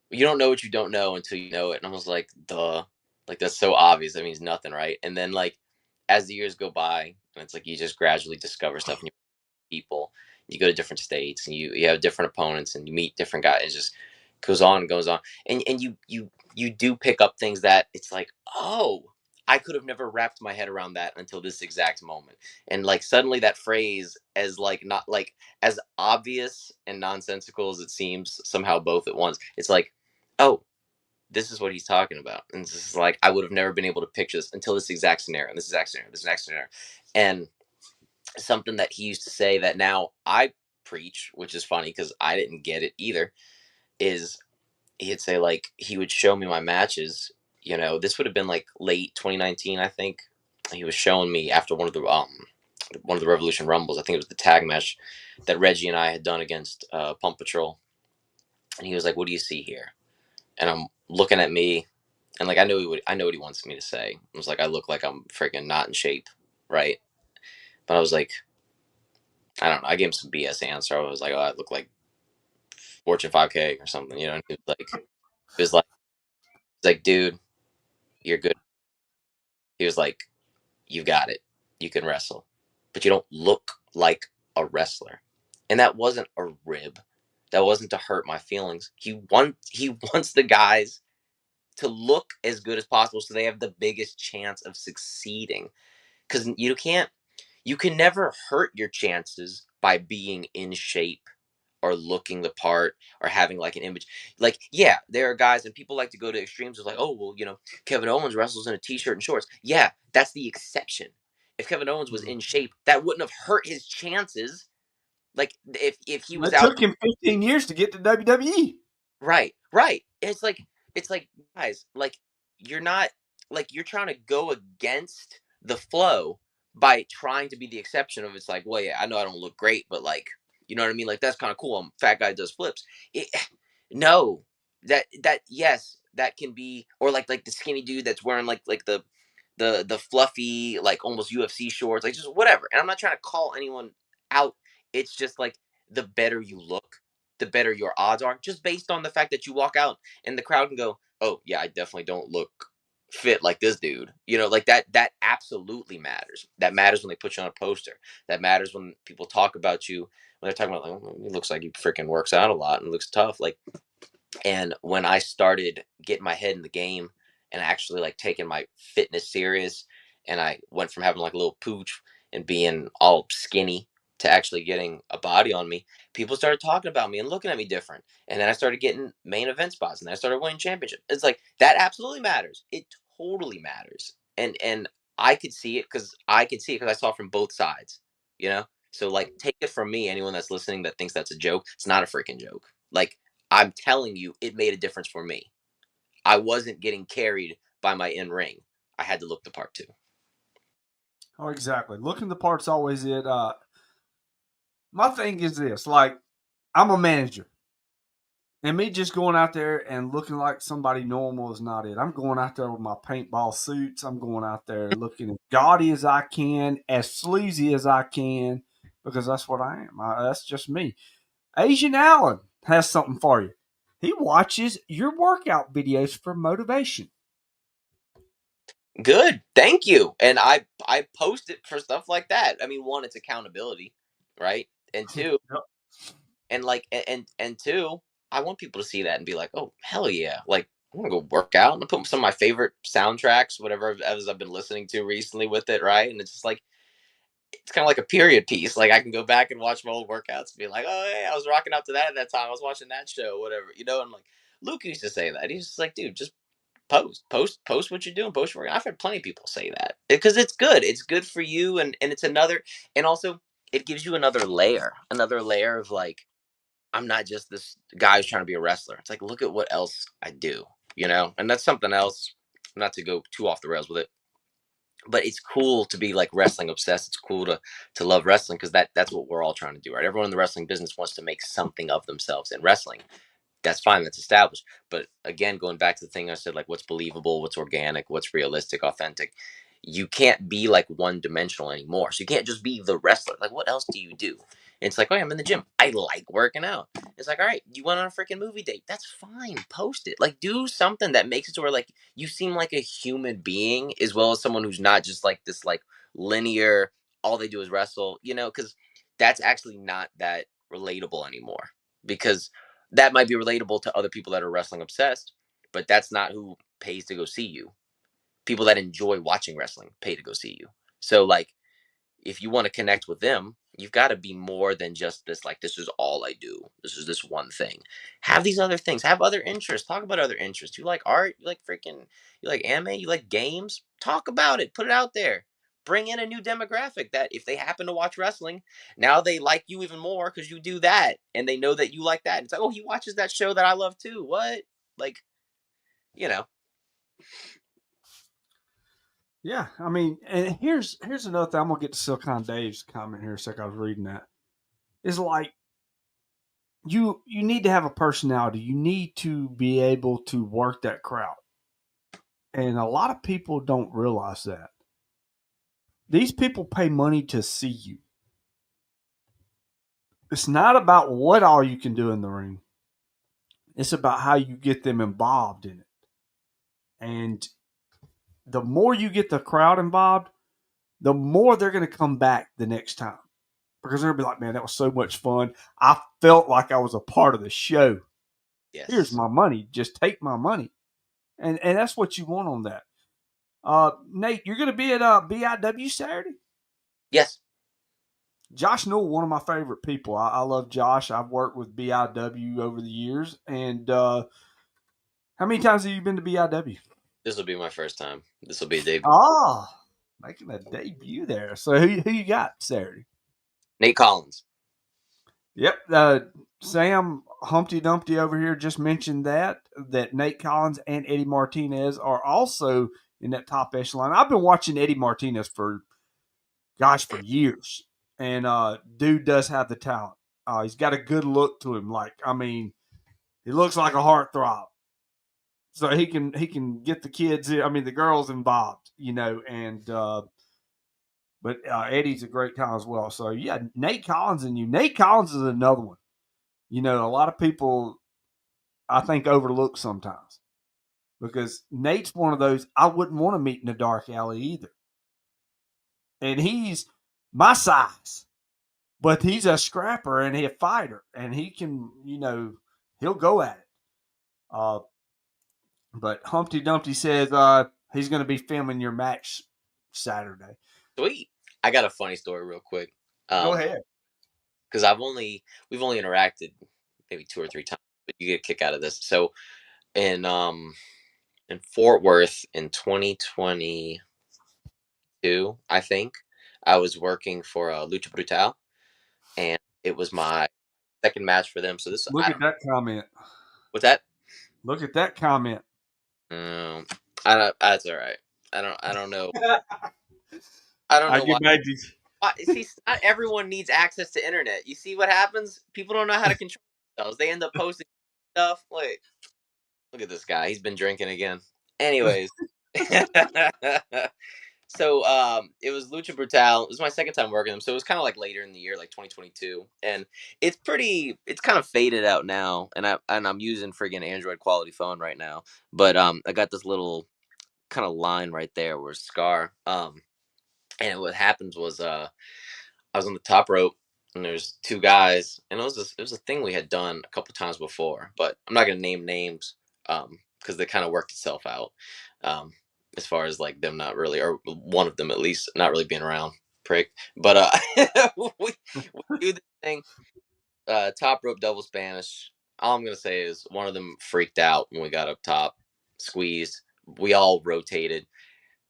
You don't know what you don't know until you know it." And I was like, "Duh." Like that's so obvious. That means nothing, right? And then like as the years go by, and it's like you just gradually discover stuff and people. You go to different states and you have different opponents and you meet different guys. It just goes on and goes on. And you do pick up things that it's like, oh, I could have never wrapped my head around that until this exact moment. And like suddenly that phrase as like not like as obvious and nonsensical as it seems somehow both at once. It's like, oh, this is what he's talking about. And it's just like I would have never been able to picture this until this exact scenario, and this exact scenario, this next scenario. And something that he used to say that now I preach, which is funny because I didn't get it either, is he'd say like he would show me my matches. This would have been like late 2019, I think. He was showing me after one of the Revolution Rumbles. I think it was the tag match that Reggie and I had done against Pump Patrol, and he was like, "What do you see here?" And I'm looking at me, and like I know what he wants me to say. I was like, "I look like I'm freaking not in shape, right?" But I was like, I don't know. I gave him some BS answer. I was like, "Oh, I look like Fortune 5K or something," And he was like, "Dude, you're good." He was like, "You got it. You can wrestle, but you don't look like a wrestler." And that wasn't a rib. That wasn't to hurt my feelings. He wants the guys to look as good as possible so they have the biggest chance of succeeding. Because you can never hurt your chances by being in shape or looking the part or having like an image. Like, yeah, there are guys and people like to go to extremes of like, oh, well, Kevin Owens wrestles in a t-shirt and shorts. Yeah, that's the exception. If Kevin Owens was in shape, that wouldn't have hurt his chances. Like if he was It out. took him 15 years to get to WWE. Right, right. It's like guys, like you're not like you're trying to go against the flow by trying to be the exception of it's like, well, yeah, I know I don't look great, but like, you know what I mean? Like that's kind of cool. I'm a fat guy does flips. It, no, that yes, that can be or like the skinny dude that's wearing like the fluffy like almost UFC shorts, like just whatever. And I'm not trying to call anyone out. It's just like the better you look, the better your odds are, just based on the fact that you walk out and the crowd can go, "Oh yeah, I definitely don't look fit like this dude." Like that absolutely matters. That matters when they put you on a poster. That matters when people talk about you when they're talking about like, "Oh, he looks like he freaking works out a lot and looks tough." Like and when I started getting my head in the game and actually like taking my fitness serious, and I went from having like a little pooch and being all skinny to actually getting a body on me, people started talking about me and looking at me different. And then I started getting main event spots and I started winning championships. It's like that absolutely matters. It totally matters. And I could see it because I saw it from both sides, you know? So like take it from me, anyone that's listening that thinks that's a joke, it's not a freaking joke. Like I'm telling you, it made a difference for me. I wasn't getting carried by my in ring. I had to look the part too. Oh, exactly. Looking the part's always it. My thing is this: like, I'm a manager. And me just going out there and looking like somebody normal is not it. I'm going out there with my paintball suits. I'm going out there looking as gaudy as I can, as sleazy as I can, because that's what I am. That's just me. Asian Allen has something for you. He watches your workout videos for motivation. Good, thank you. And I post it for stuff like that. I mean, one, it's accountability, right? And two, Yep. and like and two, I want people to see that and be like, oh hell yeah, like I'm gonna go work out. I'm gonna put some of my favorite soundtracks, whatever as I've been listening to recently with it, right? And it's just like it's kind of like a period piece. Like I can go back and watch my old workouts and be like, oh hey, I was rocking out to that at that time. I was watching that show, whatever, you know. And like Luke used to say that. He's just like, dude, just post what you're doing, post your workout. I've heard plenty of people say that because it's good. It's good for you, and it's another, and also it gives you another layer of like I'm not just this guy who's trying to be a wrestler. It's like, look at what else I do, you know? And that's something else, not to go too off the rails with it, but it's cool to be like wrestling obsessed. It's cool to love wrestling because that's what we're all trying to do, right? Everyone in the wrestling business wants to make something of themselves in wrestling. That's fine, that's established. But again, going back to the thing I said, like what's believable, what's organic, what's realistic, authentic. You can't be like one dimensional anymore. So you can't just be the wrestler. Like, what else do you do? And it's like, oh, yeah, I'm in the gym. I like working out. It's like, all right, you went on a freaking movie date. That's fine. Post it. Like, do something that makes it to where like you seem like a human being as well as someone who's not just like this like linear. All they do is wrestle. You know, because that's actually not that relatable anymore. Because that might be relatable to other people that are wrestling obsessed, but that's not who pays to go see you. People that enjoy watching wrestling pay to go see you. So like if you want to connect with them, you've got to be more than just this like this is all I do. This is this one thing. Have these other things. Have other interests. Talk about other interests. You like art, you like freaking you like anime, you like games? Talk about it. Put it out there. Bring in a new demographic that if they happen to watch wrestling, now they like you even more because you do that and they know that you like that. It's like, oh, he watches that show that I love too. What? Like, you know. Yeah, I mean, and here's another thing. I'm gonna get to Silicon Dave's comment here in a second. I was reading that. It's like you need to have a personality. You need to be able to work that crowd. And a lot of people don't realize that. These people pay money to see you. It's not about what all you can do in the ring. It's about how you get them involved in it. And the more you get the crowd involved, the more they're going to come back the next time. Because they're going to be like, man, that was so much fun. I felt like I was a part of the show. Here's Yes. my money. Just take my money. And that's what you want on that. Nate, you're going to be at BIW Saturday? Yes. Josh Newell, one of my favorite people. I love Josh. I've worked with BIW over the years. And how many times have you been to BIW? This will be my first time. This will be a debut. Oh, making a debut there. So who you got Saturday? Nate Collins. Yep. Sam Humpty Dumpty over here just mentioned that Nate Collins and Eddie Martinez are also in that top echelon. I've been watching Eddie Martinez for years, and dude does have the talent. He's got a good look to him. Like I mean, he looks like a heartthrob. So he can get the kids. I mean, the girls involved. And but Eddie's a great talent as well. So yeah, Nate Collins and you. Nate Collins is another one. A lot of people I think overlook sometimes because Nate's one of those I wouldn't want to meet in a dark alley either. And he's my size, but he's a scrapper and he's a fighter and he can, he'll go at it. Uh, but Humpty Dumpty says he's going to be filming your match Saturday. Sweet. I got a funny story real quick. Go ahead. Because we've only interacted maybe two or three times, but you get a kick out of this. So in in Fort Worth in 2022, I think I was working for Lucha Brutal, and it was my second match for them. So this Look I at don't that comment. what's that? Look at that comment. Um, I don't. That's all right. I don't know. I don't I know get why. mad. See, not everyone needs access to internet. You see what happens? People don't know how to control themselves. They end up posting stuff. Like, look at this guy. He's been drinking again. Anyways. So it was Lucha Brutal. It was my second time working them, so it was kind of like later in the year, like 2022, and it's kind of faded out now, and I'm using friggin' Android quality phone right now, but I got this little kind of line right there where scar, and what happens was I was on the top rope, and there's two guys, and it was a thing we had done a couple times before, but I'm not gonna name names because they kind of worked itself out. Um, as far as like them not really, or one of them at least, not really being around, prick. But we do this thing, top rope double Spanish. All I'm gonna say is one of them freaked out when we got up top, squeezed. We all rotated,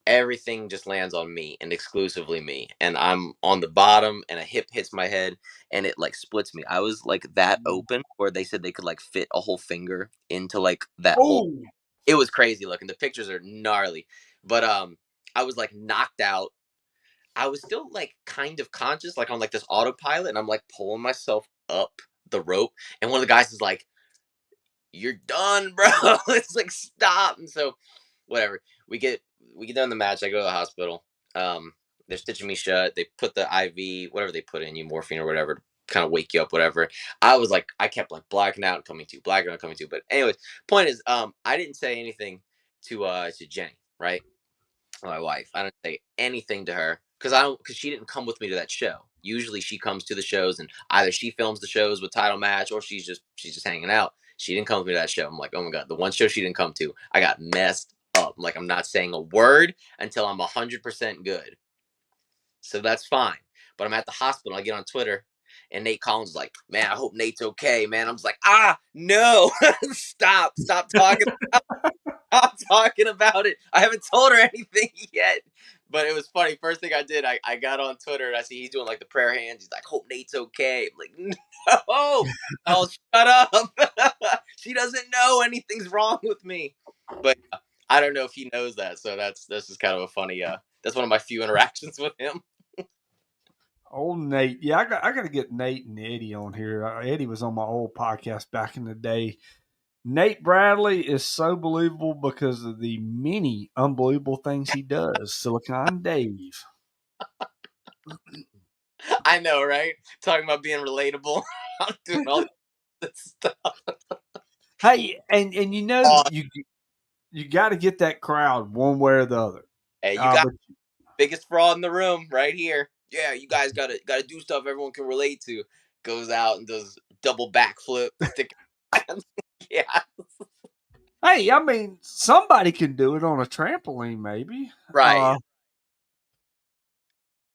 everything just lands on me and exclusively me, and I'm on the bottom and a hip hits my head and it like splits me. I was like that open where they said they could like fit a whole finger into like that whole. Oh, It was crazy looking. The pictures are gnarly, but I was like knocked out. I was still like kind of conscious, like on like this autopilot, and I'm like pulling myself up the rope, and one of the guys is like, "You're done, bro." It's like, stop. And so whatever. We get done the match. I go to the hospital. They're stitching me shut. They put the IV, whatever they put in you, morphine or whatever, to kind of wake you up, whatever. I was like, I kept like blacking out and coming to, blacking out and coming to. But anyways, point is, I didn't say anything to Jenny, right? My wife. I didn't say anything to her because she didn't come with me to that show. Usually she comes to the shows and either she films the shows with title match or she's just hanging out. She didn't come with me to that show. I'm like, oh my god, the one show she didn't come to, I got messed up. I'm like, I'm not saying a word until I'm 100% good. So that's fine. But I'm at the hospital. I get on Twitter, and Nate Collins is like, man, I hope Nate's okay, man. I'm just like, no, stop talking. I'm talking about it. I haven't told her anything yet. But it was funny. First thing I did, I got on Twitter and I see he's doing like the prayer hands. He's like, hope Nate's okay. I'm like, no, oh, shut up. She doesn't know anything's wrong with me. But I don't know if he knows that. So that's just kind of a funny, that's one of my few interactions with him. old Nate. Yeah, I got to get Nate and Eddie on here. Eddie was on my old podcast back in the day. Nate Bradley is so believable because of the many unbelievable things he does. Silicon Dave. I know, right? Talking about being relatable. I'm doing all this stuff. Hey, and you know Oh, you got to get that crowd one way or the other. hey, you got But biggest fraud in the room right here. Yeah, you guys gotta do stuff everyone can relate to. Goes out and does double backflip, stick hands. Yeah, hey, I mean, somebody can do it on a trampoline, maybe. right.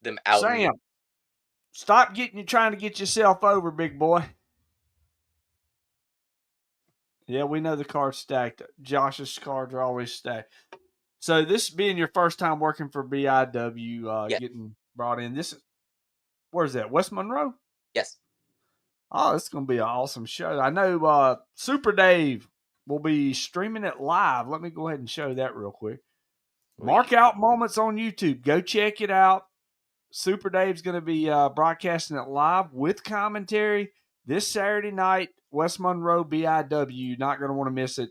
Them out in Sam, stop trying to get yourself over, big boy. Yeah, we know the card's stacked. Josh's cards are always stacked. So this being your first time working for BIW, yeah, getting brought in. This is where's that? West Monroe. yes. Oh, it's going to be an awesome show. I know Super Dave will be streaming it live. Let me go ahead and show that real quick. Mark out moments on YouTube. Go check it out. Super Dave's going to be broadcasting it live with commentary this Saturday night. West Monroe BIW. Not going to want to miss it.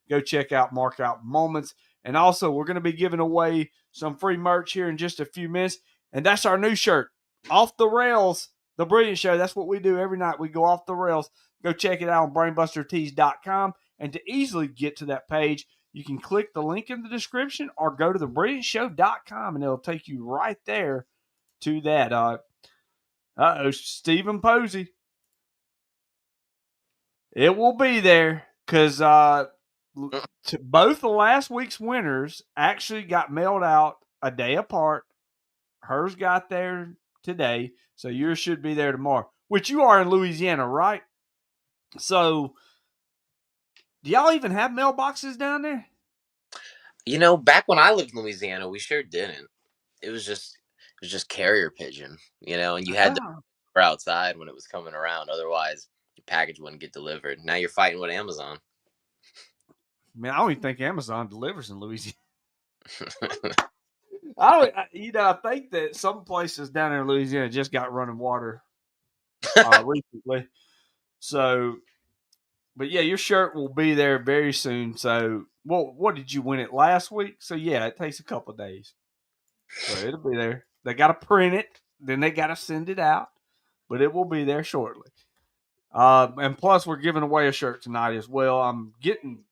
Go check out Mark Out Moments. And also, we're going to be giving away some free merch here in just a few minutes. And that's our new shirt, Off the Rails, The Brilliant Show. That's what we do every night. We go off the rails. Go check it out on brainbustertees.com. And to easily get to that page, you can click the link in the description or go to thebrilliantshow.com, and it'll take you right there to that. Stephen Posey. It will be there because both the last week's winners actually got mailed out a day apart. Hers got there today, so yours should be there tomorrow, which you are in Louisiana, right? So, do y'all even have mailboxes down there? You know, back when I lived in Louisiana, we sure didn't. It was just carrier pigeon, and you had to Oh, go outside when it was coming around. Otherwise, your package wouldn't get delivered. Now you're fighting with Amazon. man, I don't even think Amazon delivers in Louisiana. I think that some places down in Louisiana just got running water recently. So But yeah, your shirt will be there very soon. So, what did you win it last week? So yeah, it takes a couple of days. So it'll be there. They got to print it, then they got to send it out, but it will be there shortly. And plus, we're giving away a shirt tonight as well. I'm getting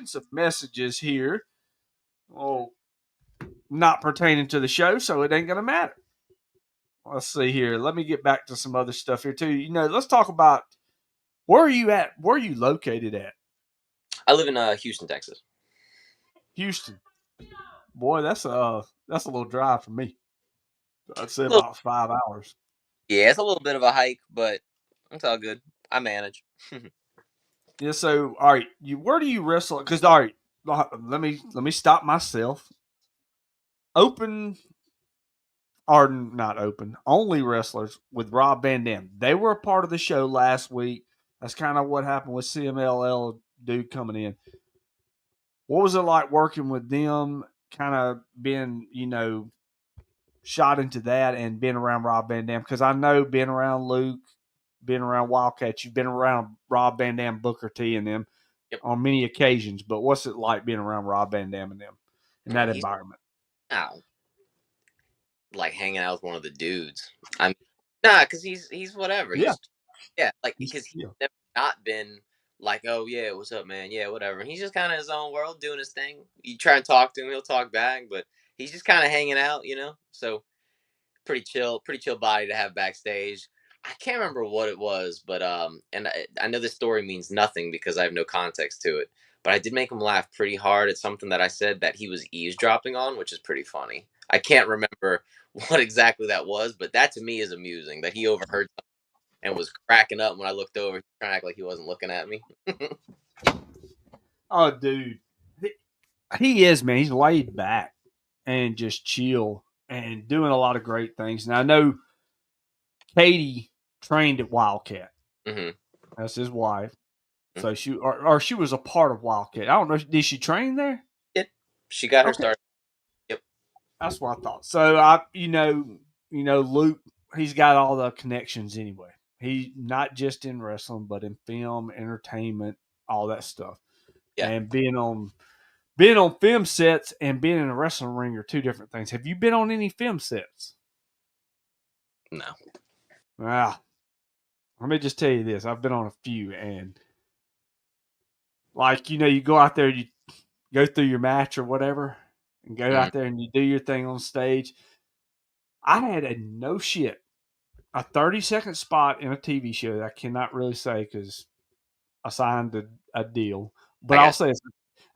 some messages here. Oh, not pertaining to the show, so it ain't gonna matter. Let's see here. Let me get back to some other stuff here too. Let's talk about where are you at? Where are you located at? I live in Houston, Texas. Houston. Boy, that's a little drive for me. I'd say Little, about 5 hours. yeah, it's a little bit of a hike, but it's all good. I manage. Yeah. So, all right, where do you wrestle? Because all right, let me stop myself. Open or not open? Only wrestlers with Rob Van Dam. They were a part of the show last week. That's kind of what happened with CMLL dude coming in. What was it like working with them? Kind of being, shot into that and being around Rob Van Dam, because I know being around Luke, being around Wildcats, you've been around Rob Van Dam, Booker T, and them Yep. on many occasions. But what's it like being around Rob Van Dam and them in that He's environment? now like hanging out with one of the dudes. I'm nah, because he's whatever. Yeah, He's yeah, like he's because he's chill. never not been like, oh yeah, what's up, man? Yeah, whatever. And he's just kind of his own world, doing his thing. You try and talk to him, he'll talk back, but he's just kind of hanging out, So pretty chill body to have backstage. I can't remember what it was, but and I know this story means nothing because I have no context to it. But I did make him laugh pretty hard at something that I said that he was eavesdropping on, which is pretty funny. I can't remember what exactly that was, but that to me is amusing that he overheard and was cracking up when I looked over, trying to act like he wasn't looking at me. Oh, dude, he is, man. He's laid back and just chill and doing a lot of great things. And I know Katie trained at Wildcat. Hmm. That's his wife. So she was a part of Wildcat. I don't know. Did she train there? Yeah, she got her Okay, start. Yep. that's what I thought. So Luke, he's got all the connections anyway. He not just in wrestling, but in film, entertainment, all that stuff. Yeah. And being on film sets and being in a wrestling ring are two different things. Have you been on any film sets? No. Ah, let me just tell you this. I've been on a few, and like you go out there, you go through your match or whatever, and go Mm. out there and you do your thing on stage. I had a 30-second spot in a TV show that I cannot really say because I signed a deal, I but I'll guess. say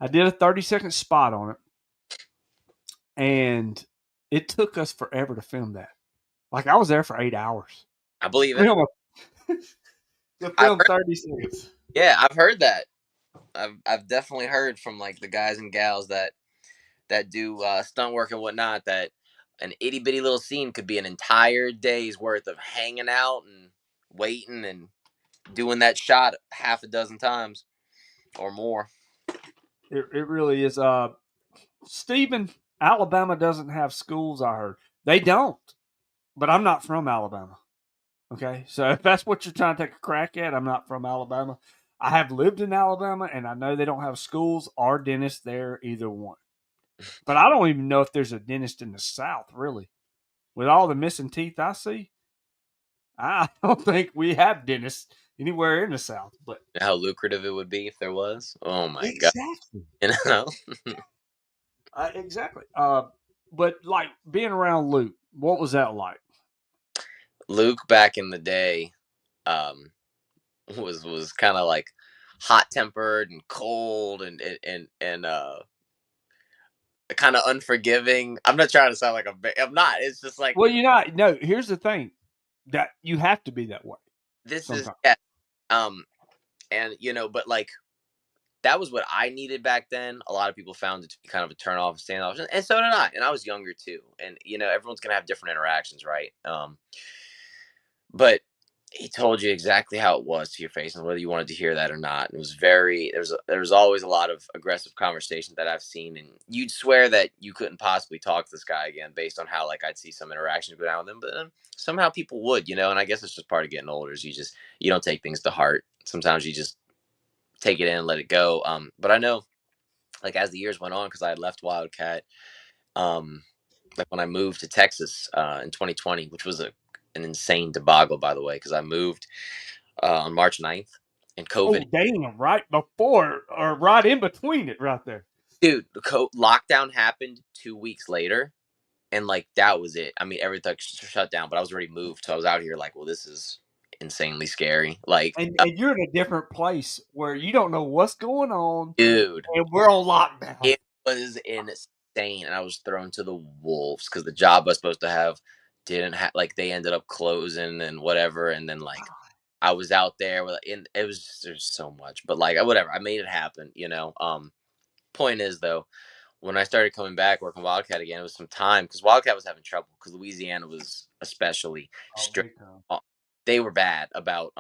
I did a 30-second spot on it, and it took us forever to film that. Like I was there for 8 hours. I believe it. Film to I've film heard. 30 seconds. Yeah, I've heard that. I've definitely heard from like the guys and gals that do stunt work and whatnot that an itty bitty little scene could be an entire day's worth of hanging out and waiting and doing that shot half a dozen times or more. It really is. Stephen, Alabama doesn't have schools. I heard they don't, but I'm not from Alabama. Okay, so if that's what you're trying to take a crack at, I'm not from Alabama. I have lived in Alabama, and I know they don't have schools or dentists there, either one. But I don't even know if there's a dentist in the South, really. With all the missing teeth I see, I don't think we have dentists anywhere in the South. But How lucrative it would be if there was. Oh my god. exactly, You know? exactly. But like being around Luke, what was that like? Luke back in the day um was kind of like hot tempered and cold and kind of unforgiving. I'm not trying to sound like I'm not. It's just like Well, you're not. No, here's the thing that you have to be that way this is sometimes. yeah. Um and but like that was what I needed back then. A lot of people found it to be kind of a turn off, standoff, and so did I. And I was younger too. And everyone's gonna have different interactions, right? But he told you exactly how it was to your face, and whether you wanted to hear that or not. It was very there was always a lot of aggressive conversation that I've seen, and you'd swear that you couldn't possibly talk to this guy again based on how like I'd see some interactions go down with him. But somehow people would. And I guess it's just part of getting older. Is you don't take things to heart. Sometimes you just take it in and let it go. But I know, like, as the years went on, because I had left Wildcat, um, like when I moved to Texas in 2020, which was an insane debacle, by the way, because I moved on March 9th, and COVID. Oh, damn! Right before or right in between it, right there. Dude, the lockdown happened 2 weeks later, and like that was it. I mean, everything shut down, but I was already moved, so I was out here like, well, this is insanely scary. Like, And you're in a different place where you don't know what's going on, dude, and we're on lockdown. it was insane, and I was thrown to the wolves because the job I was supposed to have didn't have, like, they ended up closing and whatever, and then like I was out there with, and it was just, there's so much, but like whatever, I made it happen, you know. Point is though, when I started coming back working Wildcat again, it was some time because Wildcat was having trouble because Louisiana was especially Oh, strict. big time. They were bad about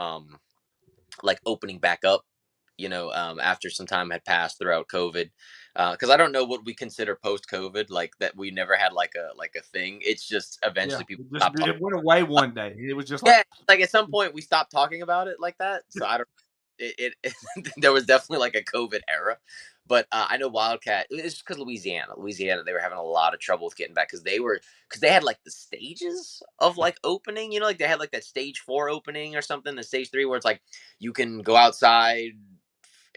like opening back up, after some time had passed throughout COVID. Because I don't know what we consider post COVID, like that we never had like a thing. It's just Yeah, eventually people it just stopped talking. it went away one day. It was just like Yeah, like at some point we stopped talking about it like that. So I don't. It there was definitely like a COVID era, but I know Wildcat. It's just because Louisiana, they were having a lot of trouble with getting back because they had like the stages of like opening. You know, like they had like that stage 4 opening or something, the stage 3 where it's like you can go outside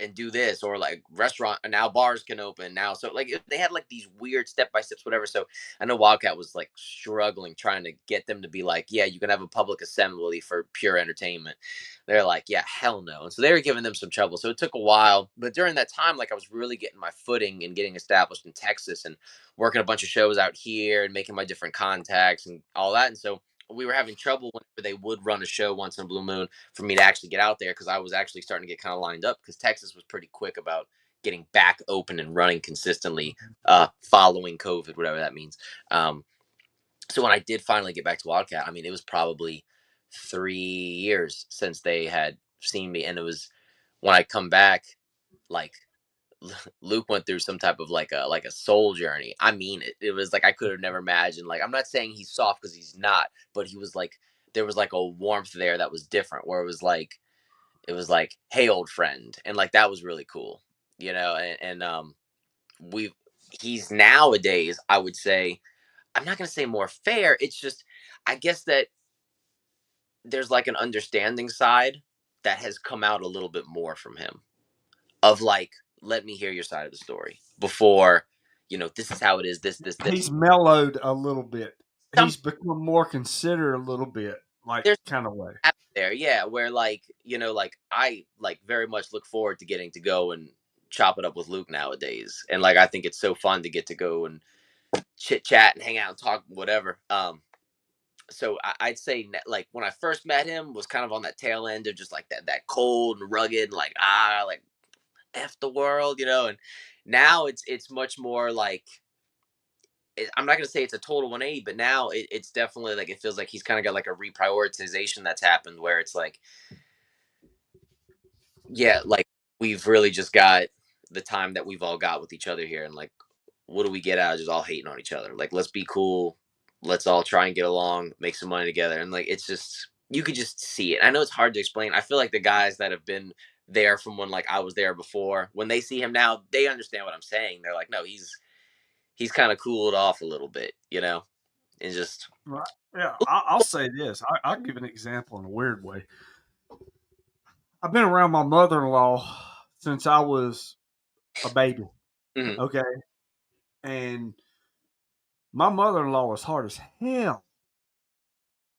and do this, or like restaurant, and now bars can open now, so like they had like these weird step by steps, whatever. So I know Wildcat was like struggling trying to get them to be like, yeah, you can have a public assembly for pure entertainment. They're like, yeah, hell no. And so they were giving them some trouble, so it took a while, but during that time, like, I was really getting my footing and getting established in Texas and working a bunch of shows out here and making my different contacts and all that. And so we were having trouble whenever they would run a show once in a blue moon for me to actually get out there, because I was actually starting to get kind of lined up because Texas was pretty quick about getting back open and running consistently following COVID, whatever that means. So when I did finally get back to Wildcat, I mean, it was probably 3 years since they had seen me, and it was when I come back, like, Luke went through some type of like a soul journey. I mean, it was like I could have never imagined. Like, I'm not saying he's soft because he's not, but he was like, there was like a warmth there that was different, where it was like, hey, old friend, and like that was really cool, and we he's nowadays, I would say, I'm not gonna say more fair. It's just, I guess that there's like an understanding side that has come out a little bit more from him, of like, let me hear your side of the story before, this is how it is, this. he's mellowed a little bit. Some He's become more considerate a little bit, like there's kind of way. out there, yeah, where like, like I like very much look forward to getting to go and chop it up with Luke nowadays, and like I think it's so fun to get to go and chit chat and hang out and talk whatever. So I'd say like when I first met him was kind of on that tail end of just like that cold and rugged, like, like f the world, and now it's much more like, I'm not gonna say it's a total 180, but now it's definitely like, it feels like he's kind of got like a reprioritization that's happened, where it's like, yeah, like, we've really just got the time that we've all got with each other here, and like, what do we get out of just all hating on each other? Like, let's be cool, let's all try and get along, make some money together, and like, it's just, you could just see it. I know it's hard to explain. I feel like the guys that have been there from when like I was there before, when they see him now, they understand what I'm saying. They're like, no, he's kind of cooled off a little bit, and just. Right. Yeah, I'll say this. I'll give an example in a weird way. I've been around my mother-in-law since I was a baby. Mhm. Okay, and my mother-in-law was hard as hell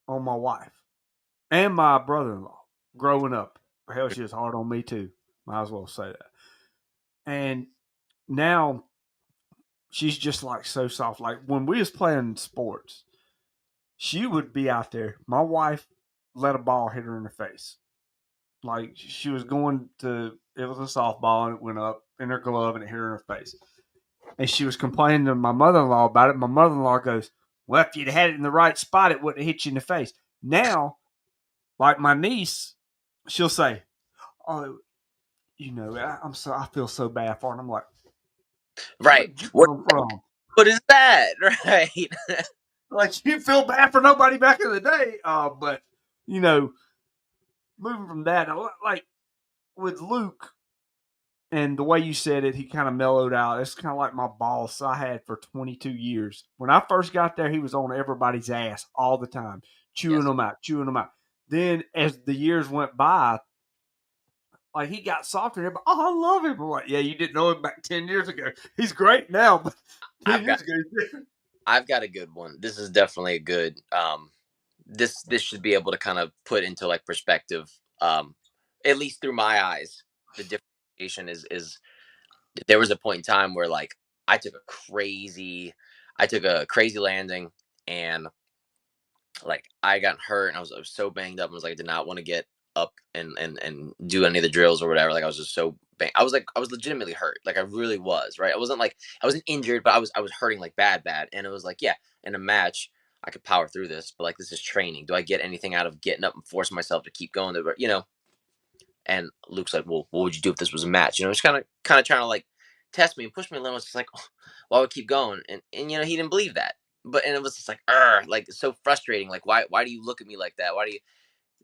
on my wife and my brother-in-law growing up. Hell, she was hard on me too. Might as well say that. And now she's just like so soft. Like when we was playing sports, she would be out there. My wife let a ball hit her in the face. Like she was going to, it was a softball and it went up in her glove and it hit her in her face. And she was complaining to my mother-in-law about it. My mother-in-law goes, well, if you'd had it in the right spot, it wouldn't have hit you in the face. Now, like my niece, she'll say, oh, I feel so bad for her. And I'm like, Right. where'd you What come from? what is that? Right. Like you feel bad for nobody back in the day. But you know, moving from that, like with Luke, And the way you said it, he kind of mellowed out. It's kind of like my boss I had for 22 years. When I first got there, he was on everybody's ass all the time, chewing Yes. them out, chewing them out. Then as the years went by, like he got softer. But oh, I love him. I'm like, yeah, you didn't know him back 10 years ago. He's great now, but ten I've got years ago, he's different. I've got a good one. This is definitely a good this should be able to kind of put into like perspective, at least through my eyes. The differentiation is there was a point in time where like I took a crazy I took a crazy landing, and like I got hurt, and I was so banged up. I was like, I did not want to get up and do any of the drills or whatever. Like I was just so I was like I was legitimately hurt. Like I really was, right? I wasn't injured, but I was hurting like bad. And it was like, yeah, in a match I could power through this, but like this is training. Do I get anything out of getting up and forcing myself to keep going? And Luke's like, well, what would you do if this was a match? Just kind of trying to like test me and push me a little. It's just like, oh, well, I would keep going, and he didn't believe that. But and it was just like, like so frustrating. Like, why do you look at me like that? Why do you?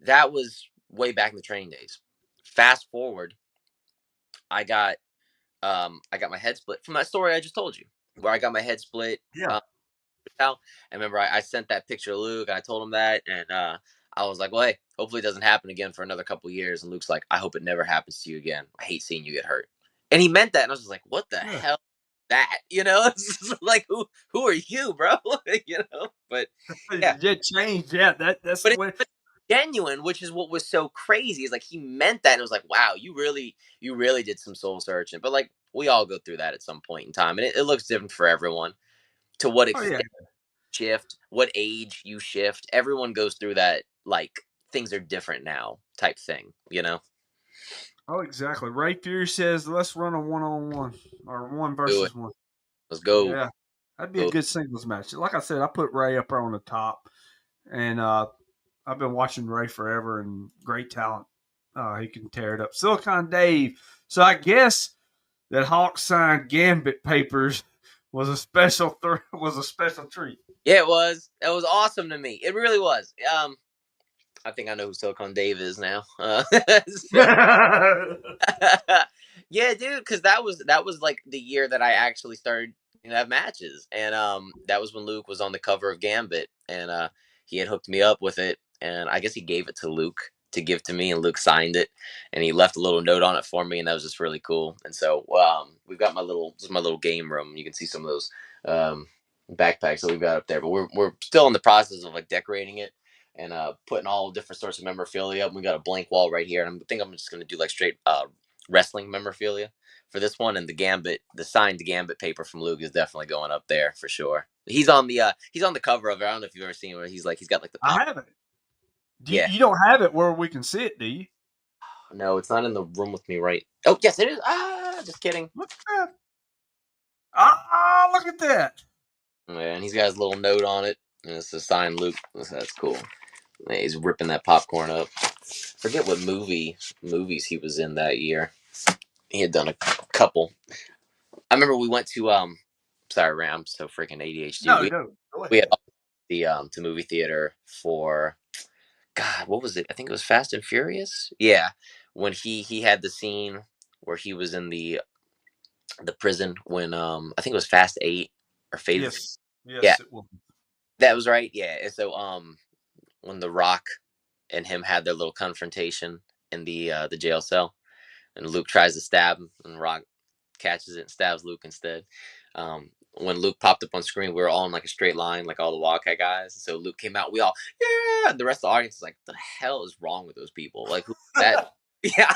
That was way back in the training days. Fast forward, I got I got my head split from that story I just told you, where I got my head split. Yeah. Out. I remember I sent that picture to Luke, and I told him that, and I was like, "Well, hey, hopefully it doesn't happen again for another couple years." And Luke's like, "I hope it never happens to you again. I hate seeing you get hurt." And he meant that, and I was just like, "What the Yeah. hell?" Is that It's just like who are you, bro? But yeah, Yeah, change. Yeah, that's but the it's way. genuine, which is what was so crazy. Is like he meant that, and it was like, wow, you really did some soul searching. But like we all go through that at some point in time, and it looks different for everyone. To what Oh yeah. extent shift, what age you shift. Everyone goes through that, like things are different now type thing. Oh, exactly. Ray Fury says, "Let's run a one-on-one or one Do it. versus one." Let's go. Yeah, that'd be a Go. good singles match. Like I said, I put Ray up there on the top, and I've been watching Ray forever, and great talent. He can tear it up. Silicon Dave. So I guess that Hawk signed Gambit papers was a was a special treat. Yeah, it was. It was awesome to me. It really was. I think I know who Silicon Dave is now. So yeah, dude, because that was like the year that I actually started to have matches, and that was when Luke was on the cover of Gambit, and he had hooked me up with it, and I guess he gave it to Luke to give to me, and Luke signed it, and he left a little note on it for me, and that was just really cool. And so we've got my little game room. You can see some of those um, backpacks that we've got up there, but we're still in the process of like decorating it and putting all different sorts of memorabilia up. We got a blank wall right here, and I think I'm just gonna do like straight wrestling memorabilia for this one. And the signed Gambit paper from Luke is definitely going up there for sure. He's on the cover of it. I don't know if you've ever seen it, where he's got like the pop. I haven't. Yeah, You don't have it where we can see it, do you? no, it's not in the room with me, right? Oh yes, it is. Just kidding. Look at that. Ah, look at that. Yeah, and he's got his little note on it, and it's a signed Luke. That's cool. Yeah, he's ripping that popcorn up. Forget what movies he was in that year. He had done a couple. I remember we went to sorry, Ram, I'm so freaking ADHD. No, We no, go we had ahead. the to movie theater for God, what was it? I think it was Fast and Furious. Yeah, when he had the scene where he was in the prison when I think it was Fast 8 or Fate. Yes, Yeah, yes, it will. that was right. Yeah, and so when The Rock and him had their little confrontation in the jail cell, and Luke tries to stab him, and Rock catches it and stabs Luke instead. When Luke popped up on screen, we were all in like a straight line, like all the Wildcat guys. So Luke came out, we all, yeah. The rest of the audience is like, the hell is wrong with those people? Like, who that? Yeah.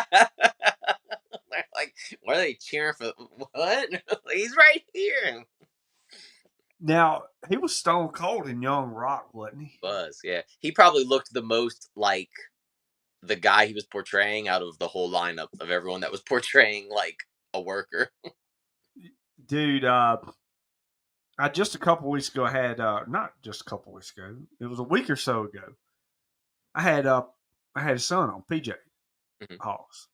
They're like, what are they cheering for? What? He's right here. Now he was stone cold in Young Rock, wasn't he? Was, yeah. He probably looked the most like the guy he was portraying out of the whole lineup of everyone that was portraying like a worker. Dude, I just a couple weeks ago had not just a couple weeks ago. It was a week or so ago. I had I had a son on PJ Mhm. Hawks.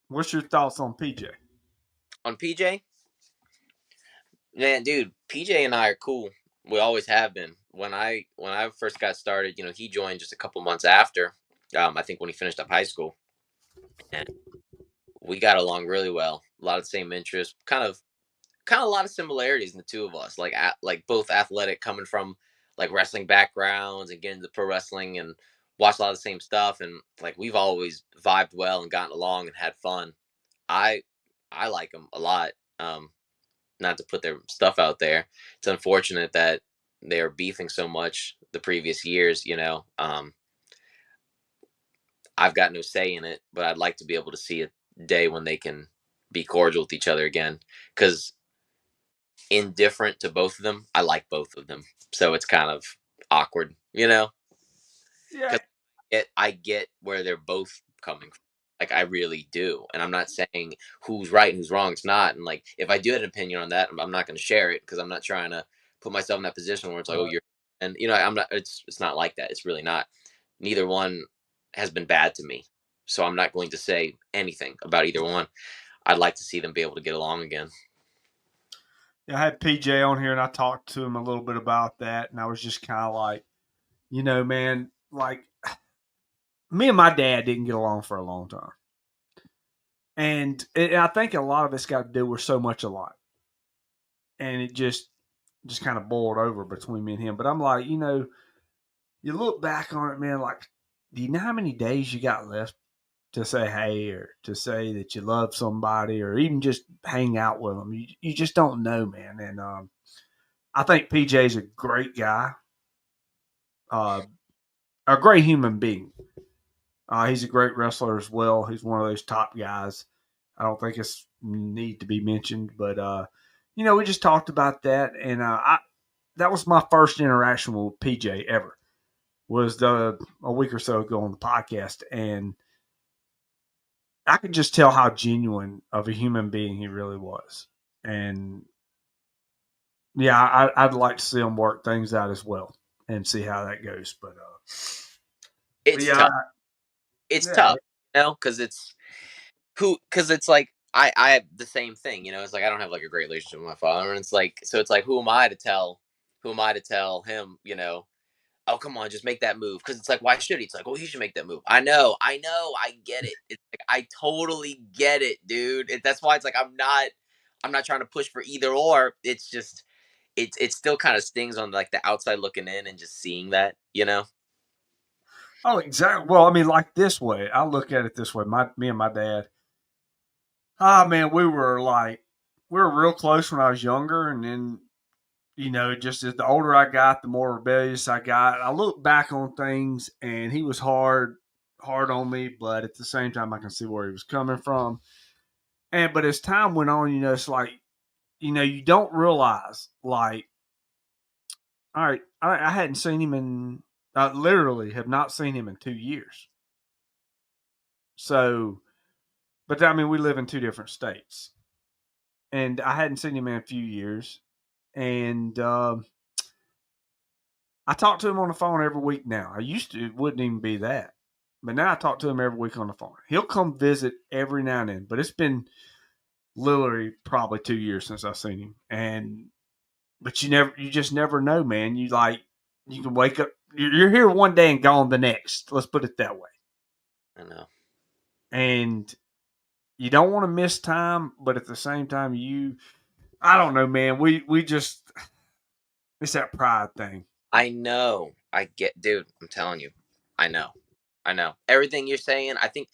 What's your thoughts on PJ? On PJ, man, dude, PJ and I are cool. We always have been. When I first got started, he joined just a couple months after. I think when he finished up high school, and we got along really well. A lot of the same interests, kind of a lot of similarities in the two of us. Like both athletic, coming from like wrestling backgrounds and getting into pro wrestling and watch a lot of the same stuff. And like we've always vibed well and gotten along and had fun. I I like them a lot. Um, Not to put their stuff out there. It's unfortunate that they're beefing so much the previous years. I've got no say in it, but I'd like to be able to see a day when they can be cordial with each other again. Because indifferent to both of them, I like both of them. So it's kind of awkward, you know? Yeah. Because I get where they're both coming from. Like I really do. And I'm not saying who's right and who's wrong. It's not. And like if I do have an opinion on that, I'm not going to share it because I'm not trying to put myself in that position where it's like, oh, Right. you're, and I'm not. It's not like that. It's really not. Neither one has been bad to me, so I'm not going to say anything about either one. I'd like to see them be able to get along again. Yeah, I had PJ on here and I talked to him a little bit about that, and I was just kind of like, man, like me and my dad didn't get along for a long time, and I think a lot of it's got to do with so much alike, and it just kind of boiled over between me and him. But I'm like, you look back on it, man, like, do you know how many days you got left to say hey or to say that you love somebody or even just hang out with them? You just don't know, man. And I think PJ's a great guy, uh, a great human being. He's a great wrestler as well. He's one of those top guys. I don't think it's need to be mentioned, but we just talked about that, and that was my first interaction with PJ ever. Was a week or so ago on the podcast, and I could just tell how genuine of a human being he really was. And yeah, I'd like to see him work things out as well and see how that goes. But It's yeah, tough. It's yeah, tough, because because it's like I have the same thing. It's like I don't have like a great relationship with my father, and it's like so it's like who am I to tell him, oh come on, just make that move, because it's like why should he? It's like, well, he should make that move. I get it. It's like I totally get it, dude. That's why it's like I'm not trying to push for either or. It's just it still kind of stings on like the outside looking in and just seeing that. oh, exactly. Well, I mean, like this way, I look at it this way. Me and my dad. Ah, man, we were real close when I was younger, and then just as the older I got, the more rebellious I got. I look back on things, and he was hard on me, but at the same time, I can see where he was coming from. And but as time went on, it's like you don't realize, like, all right, I hadn't seen him I literally have not seen him in 2 years. So, but I mean, we live in two different states, and I hadn't seen him in a few years, and I talk to him on the phone every week now. I used to, it wouldn't even be that. But now I talk to him every week on the phone. He'll come visit every now and then, but it's been literally probably 2 years since I've seen him. But you just never know, man. You can wake up, you're here one day and gone the next. Let's put it that way. I know. And you don't want to miss time, but at the same time, I don't know, man. We just, it's that pride thing. I know. I get, dude. I'm telling you. I know. I know everything you're saying. I think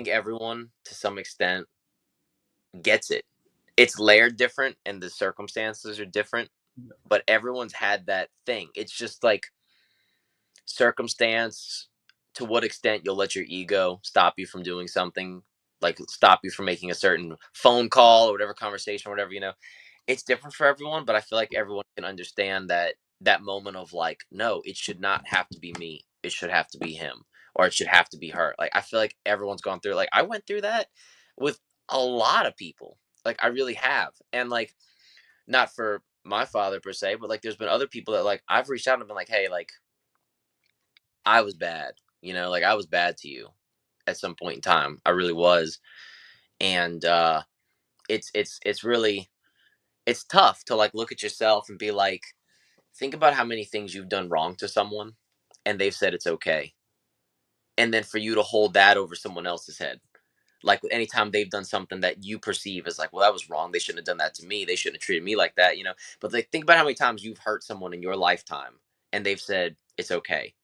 everyone to some extent gets it. It's layered different, and the circumstances are different. But everyone's had that thing. It's just like circumstance. To what extent you'll let your ego stop you from doing something, like stop you from making a certain phone call or whatever conversation or whatever. It's different for everyone, but I feel like everyone can understand that moment of like, no, it should not have to be me. It should have to be him, or it should have to be her. Like I feel like everyone's gone through. Like I went through that with a lot of people. Like I really have, and like not for my father per se, but like there's been other people that like I've reached out and been like, hey, like I was bad. Like I was bad to you at some point in time. I really was, and it's really it's tough to like look at yourself and be like, think about how many things you've done wrong to someone and they've said it's okay. And then for you to hold that over someone else's head. Like anytime they've done something that you perceive as like, well, that was wrong. They shouldn't have done that to me. They shouldn't have treated me like that, you know. But like, think about how many times you've hurt someone in your lifetime, and they've said it's okay.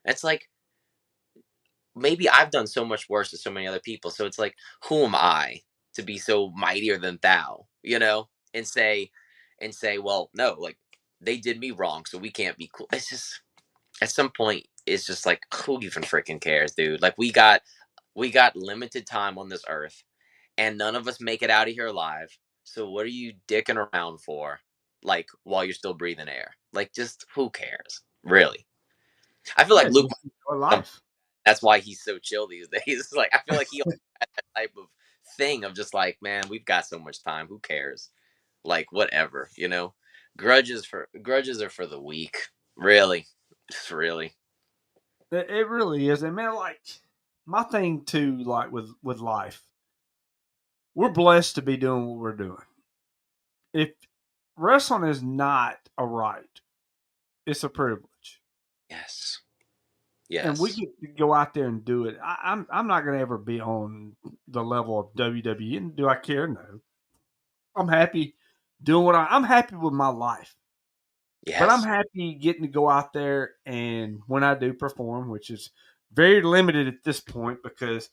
It's like maybe I've done so much worse to so many other people. So it's like, who am I to be so mightier than thou, you know? And say, well, no, like they did me wrong, so we can't be cool. It's just at some point, it's just like, who even freaking cares, dude? Like we got limited time on this earth, and none of us make it out of here alive. So what are you dicking around for? Like while you're still breathing air? Like just who cares? Really? I feel Yeah, like Luke, just enjoy life. that's why he's so chill these days. Like I feel like he has that type of thing of just like, man, we've got so much time. Who cares? Like whatever, you know. Grudges are for the weak. Really, just really. It really is, and man, like my thing too, like with life, we're blessed to be doing what we're doing. If wrestling is not a right, it's a privilege, Yes, and we yes. get to go out there and do it. I'm not going to ever be on the level of WWE, and do I care? No, I'm happy doing I'm happy with my life. But I'm Yes. happy getting to go out there, and when I do perform, which is very limited at this point because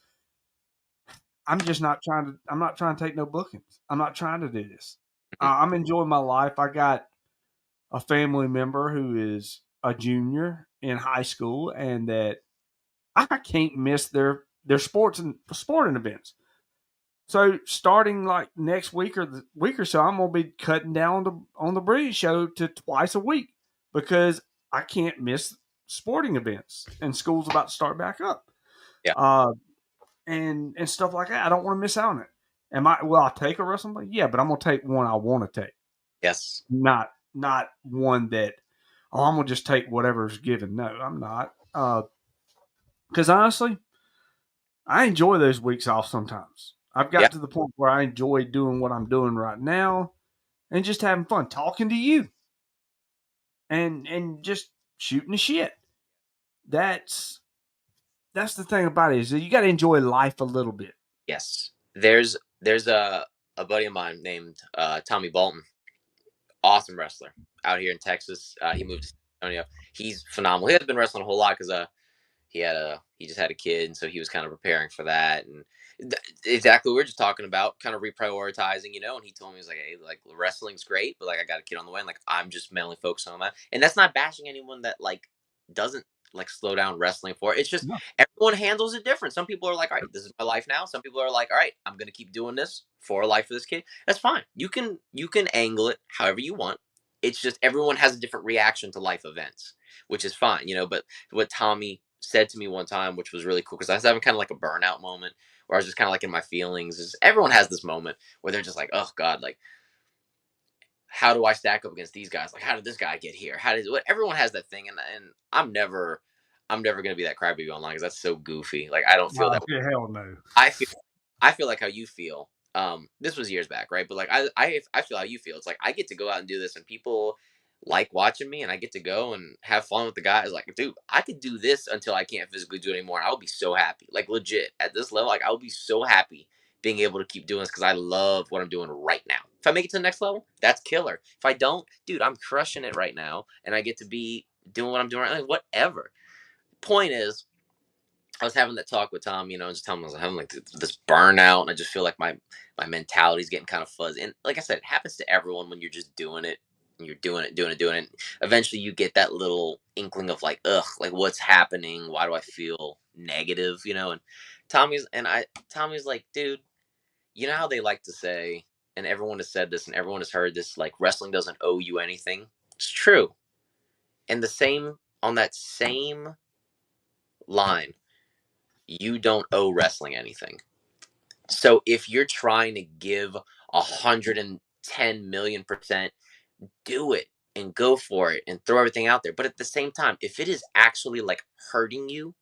I'm not trying to take no bookings. I'm not trying to do this. Mhm. I'm enjoying my life. I got a family member who is a junior in high school, and that I can't miss their sporting events. So starting like next week or the week or so, I'm gonna be cutting down on the Breeze show to twice a week because I can't miss sporting events, and school's about to start back up, Yeah. uh, and stuff like that. I don't want to miss out on it. Will I take a wrestling play? Yeah, but I'm gonna take one I want to take, Yes. not one that I'm gonna just take whatever's given. No, I'm not. Because honestly, I enjoy those weeks off sometimes. I've Yeah. got to the point where I enjoy doing what I'm doing right now and just having fun talking to you and just shooting the shit. That's that's the thing about it is that you got to enjoy life a little bit. Yes. There's a buddy of mine named Tommy Bolton, awesome wrestler out here in Texas. He moved to San Antonio. He's phenomenal. He has been wrestling a whole lot because he just had a kid, and so he was kind of preparing for that. And exactly what we are just talking about, kind of reprioritizing, you know. And he told me, he was like, hey, like wrestling's great, but like I got a kid on the way, and like I'm just mainly focused on that. And that's not bashing anyone that like doesn't like slow down wrestling for it. It's just No, everyone handles it different. Some people are like, all right, this is my life now. Some people are like, all right, I'm gonna keep doing this for a life for this kid. That's fine. You can angle it however you want. It's just everyone has a different reaction to life events, which is fine, you know. But what Tommy said to me one time, which was really cool, because I was having kind of like a burnout moment where I was just kind of like in my feelings. Is everyone has this moment where they're just like, oh God, like how do I stack up against these guys? Like how did this guy get here? How did what? Everyone has that thing, and I'm never gonna be that crybaby online because that's so goofy. Like I don't feel oh, that. yeah, hell no. I feel like how you feel. This was years back, right? But like I feel how you feel. It's like I get to go out and do this, and people like watching me, and I get to go and have fun with the guys. Like, dude, I could do this until I can't physically do it anymore. And I would be so happy. Like legit at this level, like I would be so happy being able to keep doing this because I love what I'm doing right now. If I make it to the next level, that's killer. If I don't, dude, I'm crushing it right now, and I get to be doing what I'm doing right now. Like, whatever. Point is, I was having that talk with Tom, you know, and just telling him I was having like this burnout, and I just feel like my mentality's getting kind of fuzzy. And like I said, it happens to everyone when you're just doing it, and you're doing it, doing it, doing it. Eventually, you get that little inkling of like, ugh, like what's happening? Why do I feel negative? You know? And Tommy's like, dude, you know how they like to say, and everyone has said this, and everyone has heard this, like wrestling doesn't owe you anything. It's true. And the same on that same line, you don't owe wrestling anything. So if you're trying to give 110 million%, do it and go for it and throw everything out there. But at the same time, if it is actually like hurting you,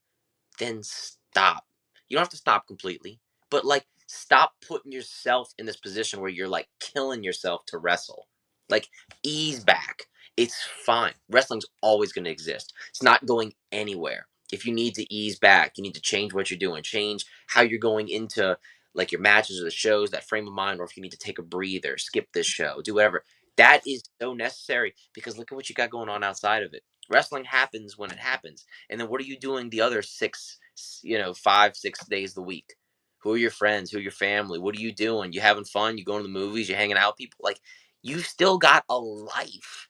then stop. You don't have to stop completely, but like stop putting yourself in this position where you're like killing yourself to wrestle. Like ease back. It's fine. Wrestling's always going to exist. It's not going anywhere. If you need to ease back, you need to change what you're doing, change how you're going into like your matches or the shows, that frame of mind, or if you need to take a breather, skip this show, do whatever. That is so necessary because look at what you got going on outside of it. Wrestling happens when it happens. And then what are you doing the other 5, 6 days of the week? Who are your friends? Who are your family? What are you doing? You having fun? You going to the movies? You hanging out with people? Like, you still got a life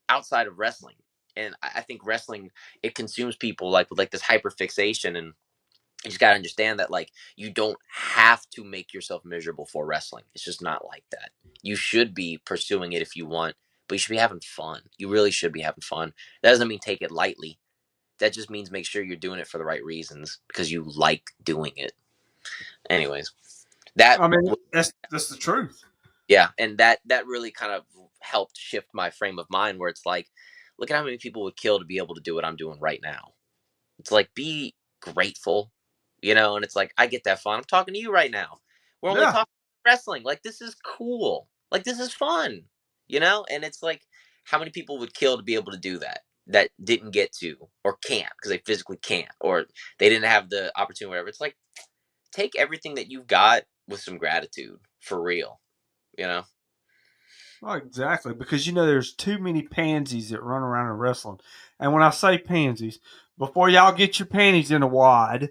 outside of wrestling. And I think wrestling, it consumes people like with like this hyper fixation, and you just got to understand that like you don't have to make yourself miserable for wrestling. It's just not like that. You should be pursuing it if you want, but you should be having fun. You really should be having fun. That doesn't mean take it lightly. That just means make sure you're doing it for the right reasons because you like doing it. Anyways, that I mean, that's the truth. yeah, and that really kind of helped shift my frame of mind where it's like, look at how many people would kill to be able to do what I'm doing right now. It's like, be grateful, and it's like, I get that fun. I'm talking to you right now. We're only Yeah. talking wrestling. Like, this is cool. Like, this is fun, and it's like, how many people would kill to be able to do that didn't get to or can't because they physically can't or they didn't have the opportunity, whatever. It's like, take everything that you've got with some gratitude for real, you know? Oh, exactly. Because there's too many pansies that run around in wrestling. And when I say pansies, before y'all get your panties in a wad,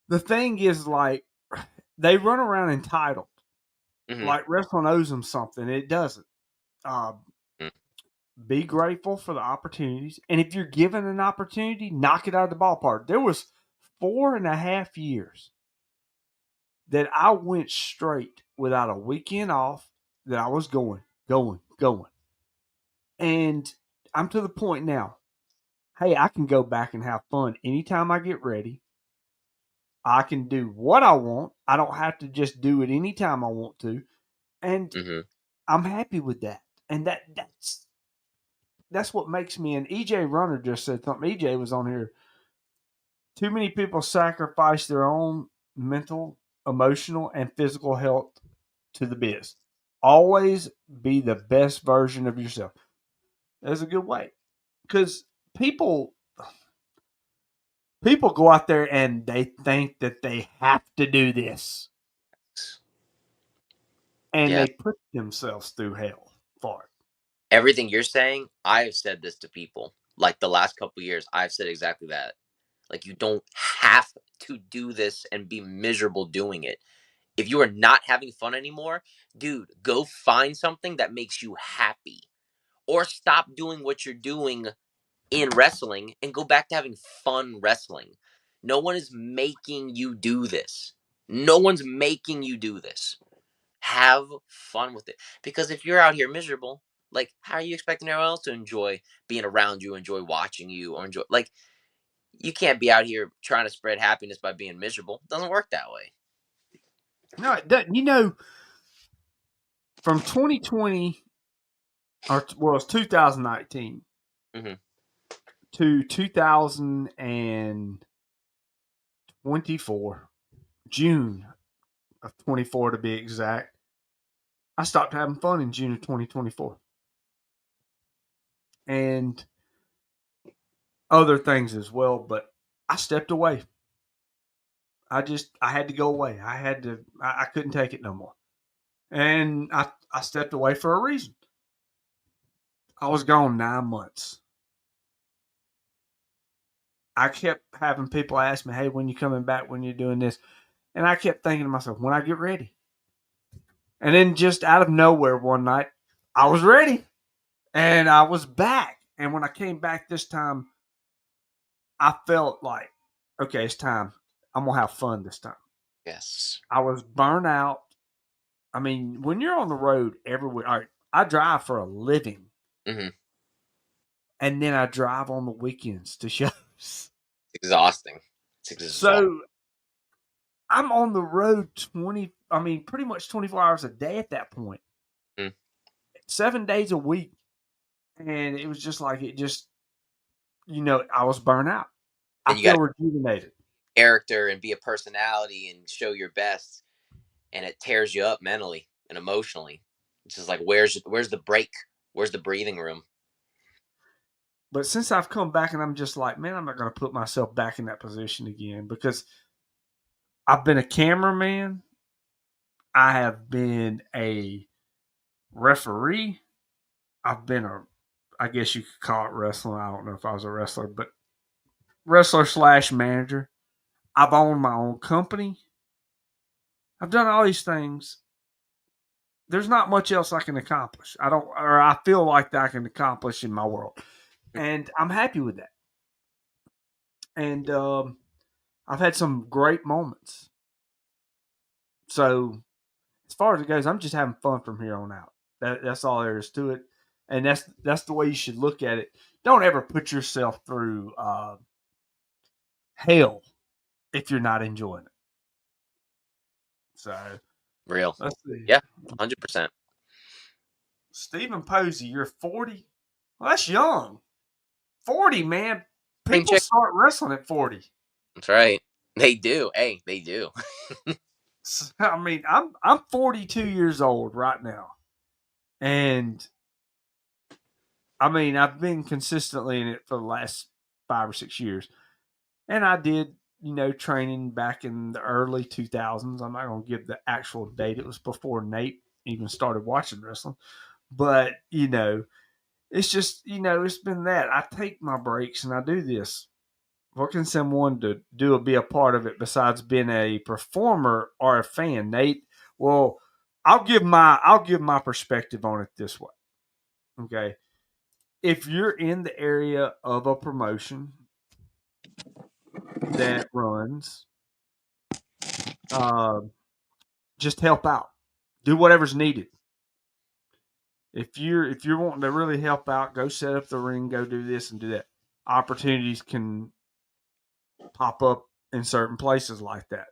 the thing is like they run around entitled. Hmm. Like wrestling owes them something. It doesn't. Uh, be grateful for the opportunities. And if you're given an opportunity, knock it out of the ballpark. There was 4.5 years that I went straight without a weekend off that I was going, going, going. And I'm to the point now. Hey, I can go back and have fun anytime I get ready. I can do what I want. I don't have to just do it anytime I want to. And Hmm. I'm happy with that. And that's what makes me. And EJ Runner just said something. EJ was on here. Too many people sacrifice their own mental, emotional, and physical health to the biz. Always be the best version of yourself. That's a good way. Because people people go out there and they think that they have to do this. And Yeah. they put themselves through hell for it. Everything you're saying, I've said this to people. Like the last couple years, I've said exactly that. Like, you don't have to do this and be miserable doing it. If you are not having fun anymore, dude, go find something that makes you happy. Or stop doing what you're doing in wrestling and go back to having fun wrestling. No one is making you do this. No one's making you do this. Have fun with it. Because if you're out here miserable, like, how are you expecting everyone else to enjoy being around you, enjoy watching you, or enjoy, like, you can't be out here trying to spread happiness by being miserable. It doesn't work that way. No, from 2020, or well, it's 2019 Hmm. to 2024, June of 24 to be exact. I stopped having fun in June of 2024. And other things as well, but I stepped away. I had to go away. I couldn't take it no more. And I stepped away for a reason. I was gone 9 months. I kept having people ask me, hey, when you coming back, when you're doing this? And I kept thinking to myself, when I get ready. And then just out of nowhere one night, I was ready. And I was back. And when I came back this time, I felt like, okay, it's time. I'm going to have fun this time. Yes. I was burnt out. I mean, when you're on the road everywhere, all right, I drive for a living. Hmm. And then I drive on the weekends to shows. Exhausting. It's exhausting. So I'm on the road pretty much 24 hours a day at that point, Mm. 7 days a week. And it was just like, I was burnt out. I And you got feel to rejuvenated. character and be a personality and show your best, and it tears you up mentally and emotionally. It's just like, where's the break? Where's the breathing room? But since I've come back and I'm just like, man, I'm not going to put myself back in that position again because I've been a cameraman. I have been a referee. I've been I guess you could call it wrestling. I don't know if I was a wrestler, but wrestler slash manager. I've owned my own company. I've done all these things. There's not much else I can accomplish. I feel like that I can accomplish in my world, and I'm happy with that. And I've had some great moments. So as far as it goes, I'm just having fun from here on out. That's all there is to it, and that's the way you should look at it. Don't ever put yourself through hell if you're not enjoying it. So Real. let's see. Yeah, 100%. Stephen Posey, you're 40. Well, that's young. 40, man. Spring People chick. start wrestling at 40. That's right. They do. Hey, they do. I mean, I'm 42 years old right now, and I mean, I've been consistently in it for the last 5 or 6 years, and I did, training back in the early 2000s. I'm not going to give the actual date. It was before Nate even started watching wrestling, but it's just it's been that I take my breaks and I do this. What can someone to do or be a part of it besides being a performer or a fan, Nate? Well, I'll give my perspective on it this way. Okay. If you're in the area of a promotion that runs, uh, just help out. Do whatever's needed. If you're wanting to really help out, go set up the ring, go do this and do that. Opportunities can pop up in certain places like that.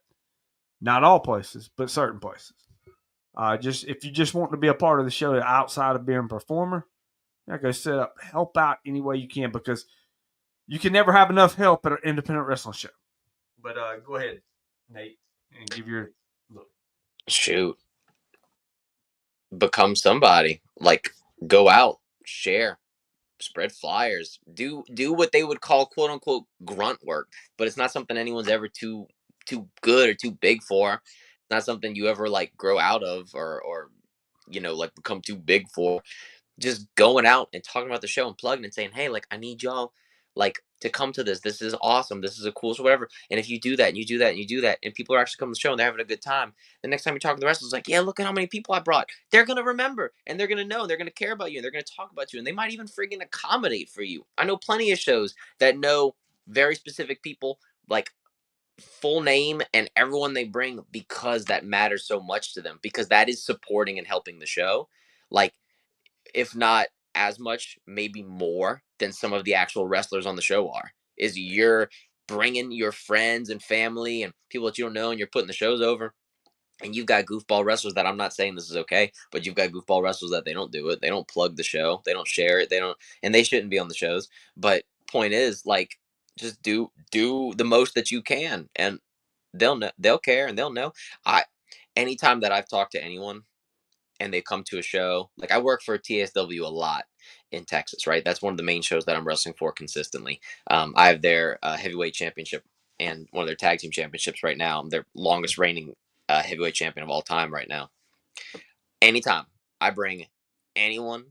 Not all places, but certain places. Just if you just want to be a part of the show outside of being a performer, yeah, go set up, help out any way you can because you can never have enough help at an independent wrestling show. But go ahead, Nate, and give your look. Shoot. Become somebody. Like, go out, share, spread flyers, do what they would call quote unquote grunt work, but it's not something anyone's ever too good or too big for. It's not something you ever like grow out of or like become too big for. Just going out and talking about the show and plugging and saying, hey, like I need y'all like to come to this. This is awesome. This is a cool so whatever. And if you do that and you do that and you do that and people are actually coming to the show and they're having a good time, the next time you talk to the wrestlers, like, yeah, look at how many people I brought. They're gonna remember and they're gonna know, they're gonna care about you and they're gonna talk about you and they might even friggin' accommodate for you. I know plenty of shows that know very specific people, like full name and everyone they bring because that matters so much to them because that is supporting and helping the show. Like if not as much, maybe more than some of the actual wrestlers on the show are. Is you're bringing your friends and family and people that you don't know, and you're putting the shows over. And you've got goofball wrestlers that I'm not saying this is okay, but you've got goofball wrestlers that they don't do it. They don't plug the show. They don't share it. They don't, and they shouldn't be on the shows. But point is, like, just do the most that you can, and they'll know, they'll care, and they'll know. I anytime that I've talked to anyone and they come to a show. Like I work for TSW a lot in Texas, right? That's one of the main shows that I'm wrestling for consistently. I have their heavyweight championship and one of their tag team championships right now. I'm their longest reigning heavyweight champion of all time right now. Anytime I bring anyone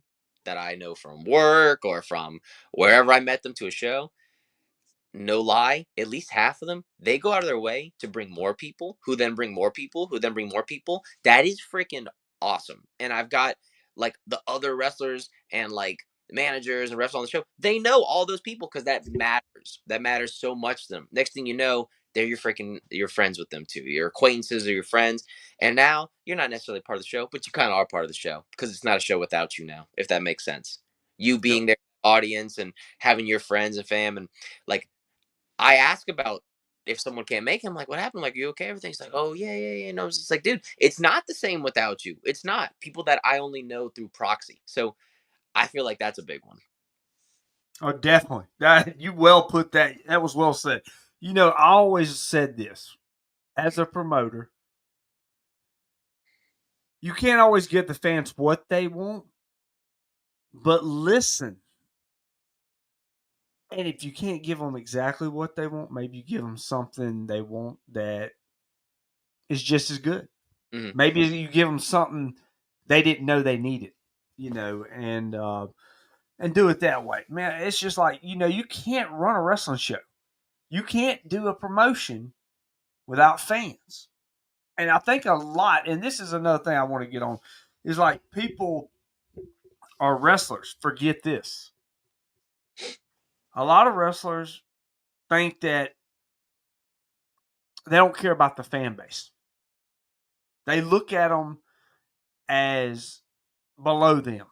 that I know from work or from wherever I met them to a show, no lie, at least half of them, they go out of their way to bring more people, who then bring more people, who then bring more people. That is freaking awesome. And I've got like the other wrestlers and like managers and refs on the show. They know all those people because that matters. That matters so much to them. Next thing you know, they're your friends with them too. Your acquaintances or your friends. And now you're not necessarily part of the show, but you kind of are part of the show because it's not a show without you now, if that makes sense. You Yep. being their audience and having your friends and fam and like I ask about if someone can't make him, like, what happened? Like, you okay? Everything's like, oh yeah, yeah, yeah. And I was just like, dude, it's not the same without you. It's not people that I only know through proxy. So I feel like that's a big one. Oh, definitely. That you well put that. That was well said. I always said this as a promoter. You can't always give the fans what they want, but listen. And if you can't give them exactly what they want, maybe you give them something they want that is just as good. Mhm. Maybe you give them something they didn't know they needed, and do it that way. Man, it's just like you can't run a wrestling show. You can't do a promotion without fans. And I think a lot, and this is another thing I want to get on, is like people or wrestlers forget this. A lot of wrestlers think that they don't care about the fan base. They look at them as below them.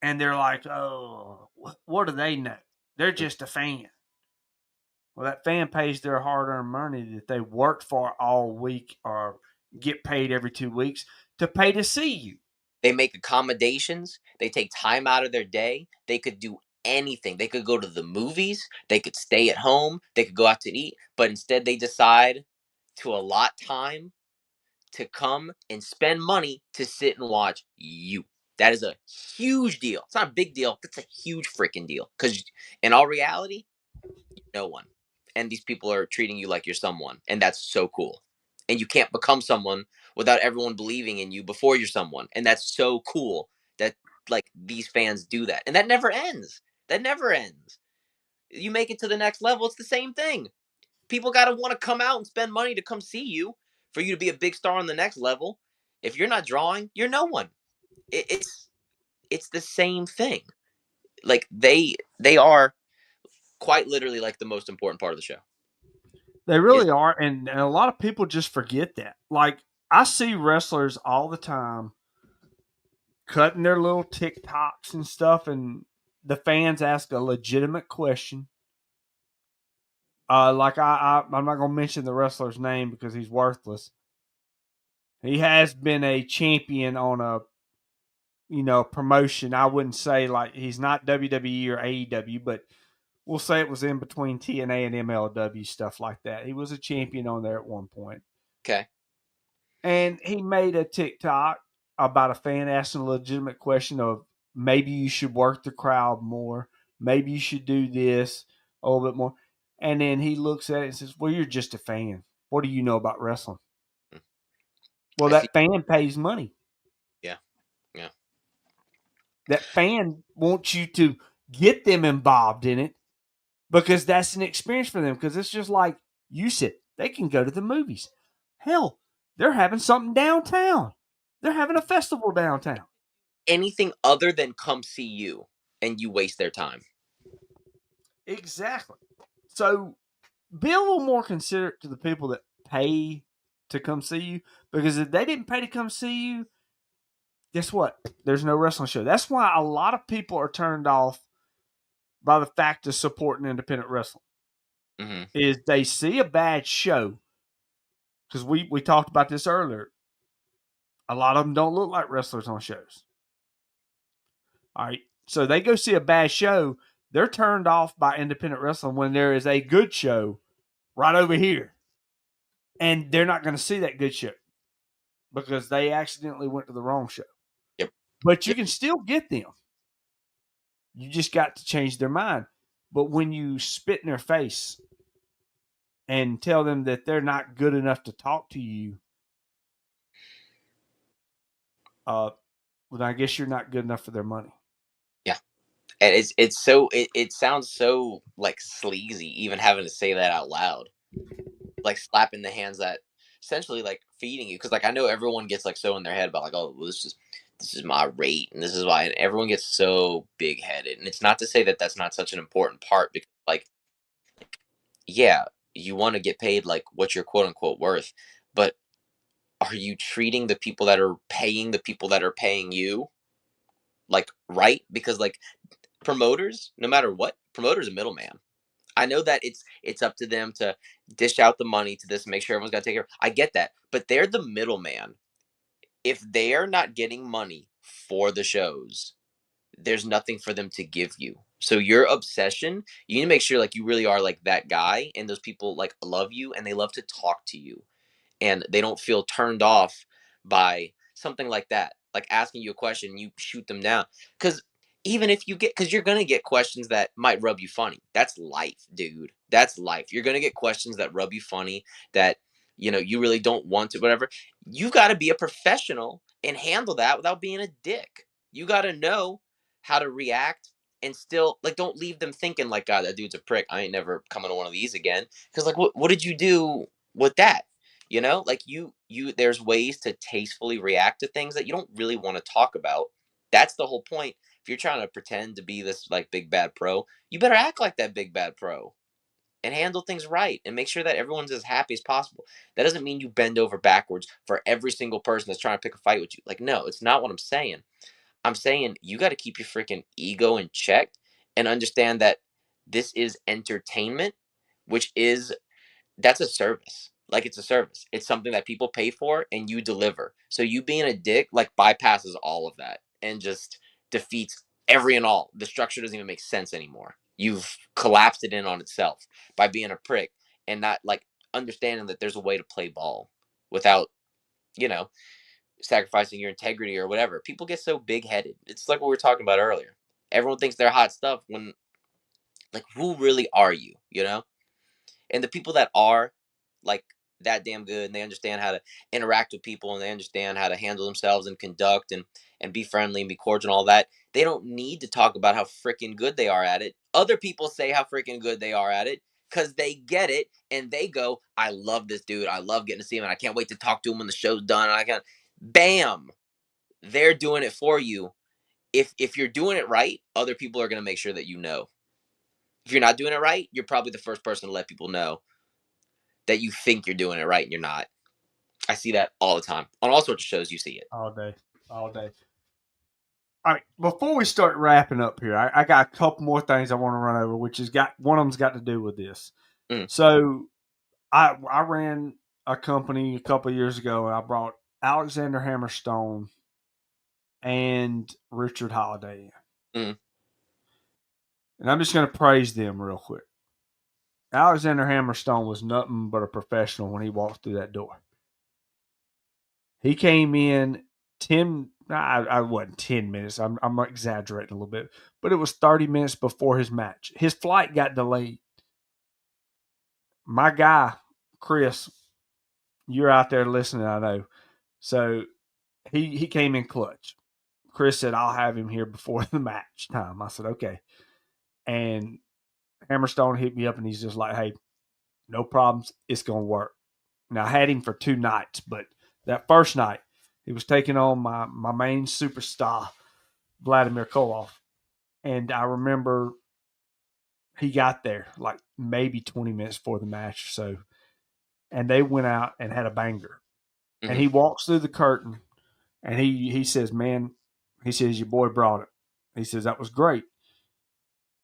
And they're like, oh, what do they know? They're just a fan. Well, that fan pays their hard earned money that they worked for all week or get paid every 2 weeks to pay to see you. They make accommodations. They take time out of their day. They could do anything. They could go to the movies. They could stay at home. They could go out to eat. But instead, they decide to allot time to come and spend money to sit and watch you. That is a huge deal. It's not a big deal. That's a huge freaking deal. Because in all reality, no one. And these people are treating you like you're someone. And that's so cool. And you can't become someone without everyone believing in you before you're someone. And that's so cool that like these fans do that. And that never ends. That never ends. You make it to the next level, it's the same thing. People got to want to come out and spend money to come see you for you to be a big star on the next level. If you're not drawing, you're no one. It's the same thing. Like they are quite literally like the most important part of the show. They Is really are. And a lot of people just forget that. Like, I see wrestlers all the time cutting their little TikToks and stuff, and the fans ask a legitimate question. Like I'm not gonna mention the wrestler's name because he's worthless. He has been a champion on a promotion. I wouldn't say like he's not WWE or AEW, but we'll say it was in between TNA and MLW, stuff like that. He was a champion on there at one point. okay. And he made a TikTok about a fan asking a legitimate question of maybe you should work the crowd more, maybe you should do this a little bit more. And then he looks at it and says, well, you're just a fan. What do you know about wrestling? Well, I see. that fan pays money. Yeah. Yeah. That fan wants you to get them involved in it because that's an experience for them. Because it's just like you said, they can go to the movies. Hell, they're having something downtown. They're having a festival downtown. Anything other than come see you and you waste their time. Exactly. So be a little more considerate to the people that pay to come see you, because if they didn't pay to come see you, guess what? There's no wrestling show. That's why a lot of people are turned off by the fact of supporting independent wrestling. Mm-hmm. Is they see a bad show, because we talked about this earlier. A lot of them don't look like wrestlers on shows. All right. So they go see a bad show. They're turned off by independent wrestling when there is a good show right over here. And they're not going to see that good show because they accidentally went to the wrong show. Yep. But you Yep. can still get them. You just got to change their mind. But when you spit in their face and tell them that they're not good enough to talk to you, well, I guess you're not good enough for their money. Yeah. And it's so it sounds so like sleazy even having to say that out loud. Like slapping the hands that essentially like feeding you, because like I know everyone gets like so in their head about like, oh well, this is my rate and this is why, and everyone gets so big headed, and it's not to say that that's not such an important part, because like yeah, you want to get paid like what you're quote unquote worth, but are you treating the people that are paying the people that are paying you like right? Because like promoters, no matter what, promoters a middleman. I know that it's up to them to dish out the money to this, make sure everyone's got to take care. I get that, but they're the middleman. If they are not getting money for the shows, there's nothing for them to give you. So your obsession, you need to make sure like you really are like that guy, and those people like love you and they love to talk to you, and they don't feel turned off by something like that, like asking you a question, you shoot them down. Because even if you get, because you're gonna get questions that might rub you funny. That's life, dude. That's life. You're gonna get questions that rub you funny, that you really don't want to, whatever. You got to be a professional and handle that without being a dick. You got to know how to react and still like don't leave them thinking like, God, that dude's a prick. I ain't never coming to one of these again. Because like, what did you do with that? Like there's ways to tastefully react to things that you don't really want to talk about. That's the whole point. If you're trying to pretend to be this like big bad pro, you better act like that big bad pro and handle things right and make sure that everyone's as happy as possible. That doesn't mean you bend over backwards for every single person that's trying to pick a fight with you. Like, no, it's not what I'm saying. I'm saying you got to keep your freaking ego in check and understand that this is entertainment, which is that's a service. Like it's a service. It's something that people pay for and you deliver. So you being a dick like bypasses all of that and just defeats every and all. The structure doesn't even make sense anymore. You've collapsed it in on itself by being a prick and not like understanding that there's a way to play ball without, you know, sacrificing your integrity or whatever. People get so big headed. It's like what we were talking about earlier. Everyone thinks they're hot stuff when like who really are you, you know? And the people that are like that damn good and they understand how to interact with people and they understand how to handle themselves and conduct and be friendly and be cordial and all that, they don't need to talk about how freaking good they are at it. Other people say how freaking good they are at it because they get it and they go, I love this dude, I love getting to see him, and I can't wait to talk to him when the show's done, and I can bam, they're doing it for you. If you're doing it right, other people are going to make sure that you know. If you're not doing it right, you're probably the first person to let people know that you think you're doing it right and you're not. I see that all the time on all sorts of shows. You see it. All day, all day. All right, before we start wrapping up here, I got a couple more things I want to run over, which has got one of them's got to do with this. Mm. So, I ran a company a couple of years ago, and I brought Alexander Hammerstone and Richard Holiday in, Mm. and I'm just going to praise them real quick. Alexander Hammerstone was nothing but a professional when he walked through that door. He came in 10, I wasn't 10 minutes. I'm exaggerating a little bit, but it was 30 minutes before his match. His flight got delayed. My guy, Chris, you're out there listening, I know. So he came in clutch. Chris said, I'll have him here before the match time. I said, okay. And Hammerstone hit me up and he's just like, hey, no problems. It's going to work. Now, I had him for 2 nights, but that first night, he was taking on my main superstar, Vladimir Koloff. And I remember he got there like maybe 20 minutes before the match or so. And they went out and had a banger. Mm-hmm. And he walks through the curtain and he says, man, he says, your boy brought it. He says, that was great.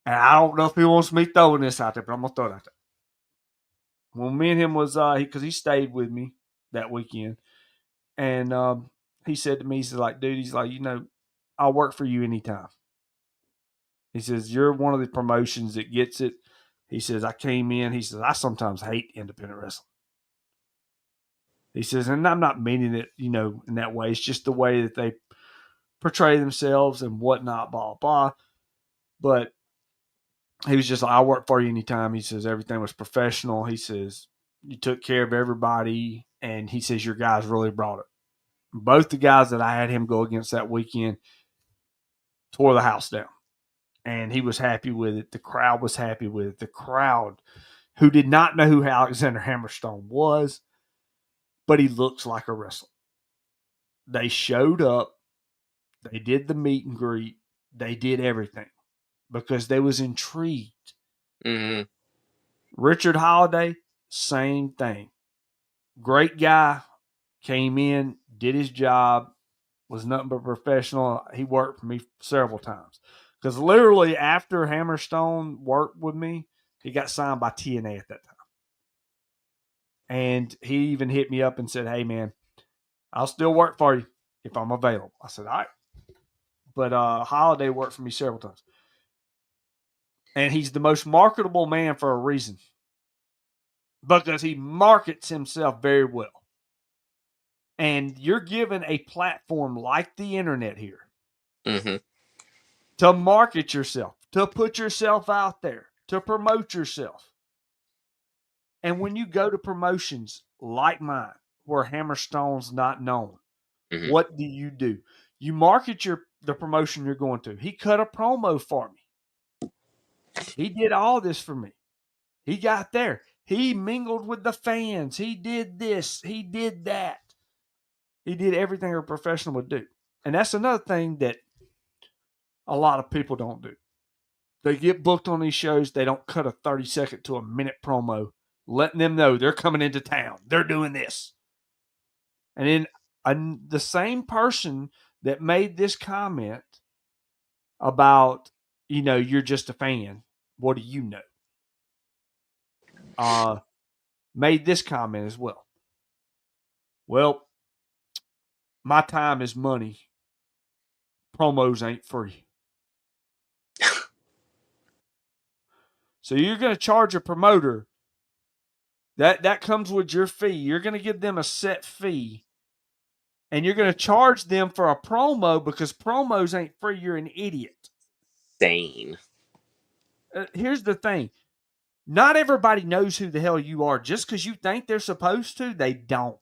And I don't know if he wants me throwing this out there, but I'm going to throw it out there. When me and him was, because he stayed with me that weekend. And he said to me, he's like, dude, he's like, I'll work for you anytime. He says, you're one of the promotions that gets it. He says, I came in. He says, I sometimes hate independent wrestling. He says, and I'm not meaning it, in that way. It's just the way that they portray themselves and whatnot, blah, blah. But he was just like, I'll work for you anytime. He says, everything was professional. He says, you took care of everybody. And he says, your guys really brought it. Both the guys that I had him go against that weekend tore the house down. And he was happy with it. The crowd was happy with it. The crowd, who did not know who Alexander Hammerstone was, but he looks like a wrestler. They showed up. They did the meet and greet. They did everything because they was intrigued. Mm-hmm. Richard Holiday, same thing. Great guy, came in, did his job, was nothing but professional. He worked for me several times. Because literally after Hammerstone worked with me, he got signed by TNA at that time. And he even hit me up and said, hey, man, I'll still work for you if I'm available. I said, all right. But Holiday worked for me several times. And he's the most marketable man for a reason. Because he markets himself very well. And you're given a platform like the internet here. Mm-hmm. To market yourself, to put yourself out there, to promote yourself. And when you go to promotions, like mine, where Hammerstone's not known, Hmm. what do? You market the promotion you're going to. He cut a promo for me. He did all this for me. He got there. He mingled with the fans. He did this. He did that. He did everything a professional would do. And that's another thing that a lot of people don't do. They get booked on these shows. They don't cut a 30-second to a minute promo, letting them know they're coming into town. They're doing this. And then the same person that made this comment about, you're just a fan. What do you know? Made this comment as well. Well, my time is money. Promos ain't free. So you're going to charge a promoter. That comes with your fee. You're going to give them a set fee. And you're going to charge them for a promo because promos ain't free. You're an idiot. Sane. Here's the thing. Not everybody knows who the hell you are. Just because you think they're supposed to, they don't.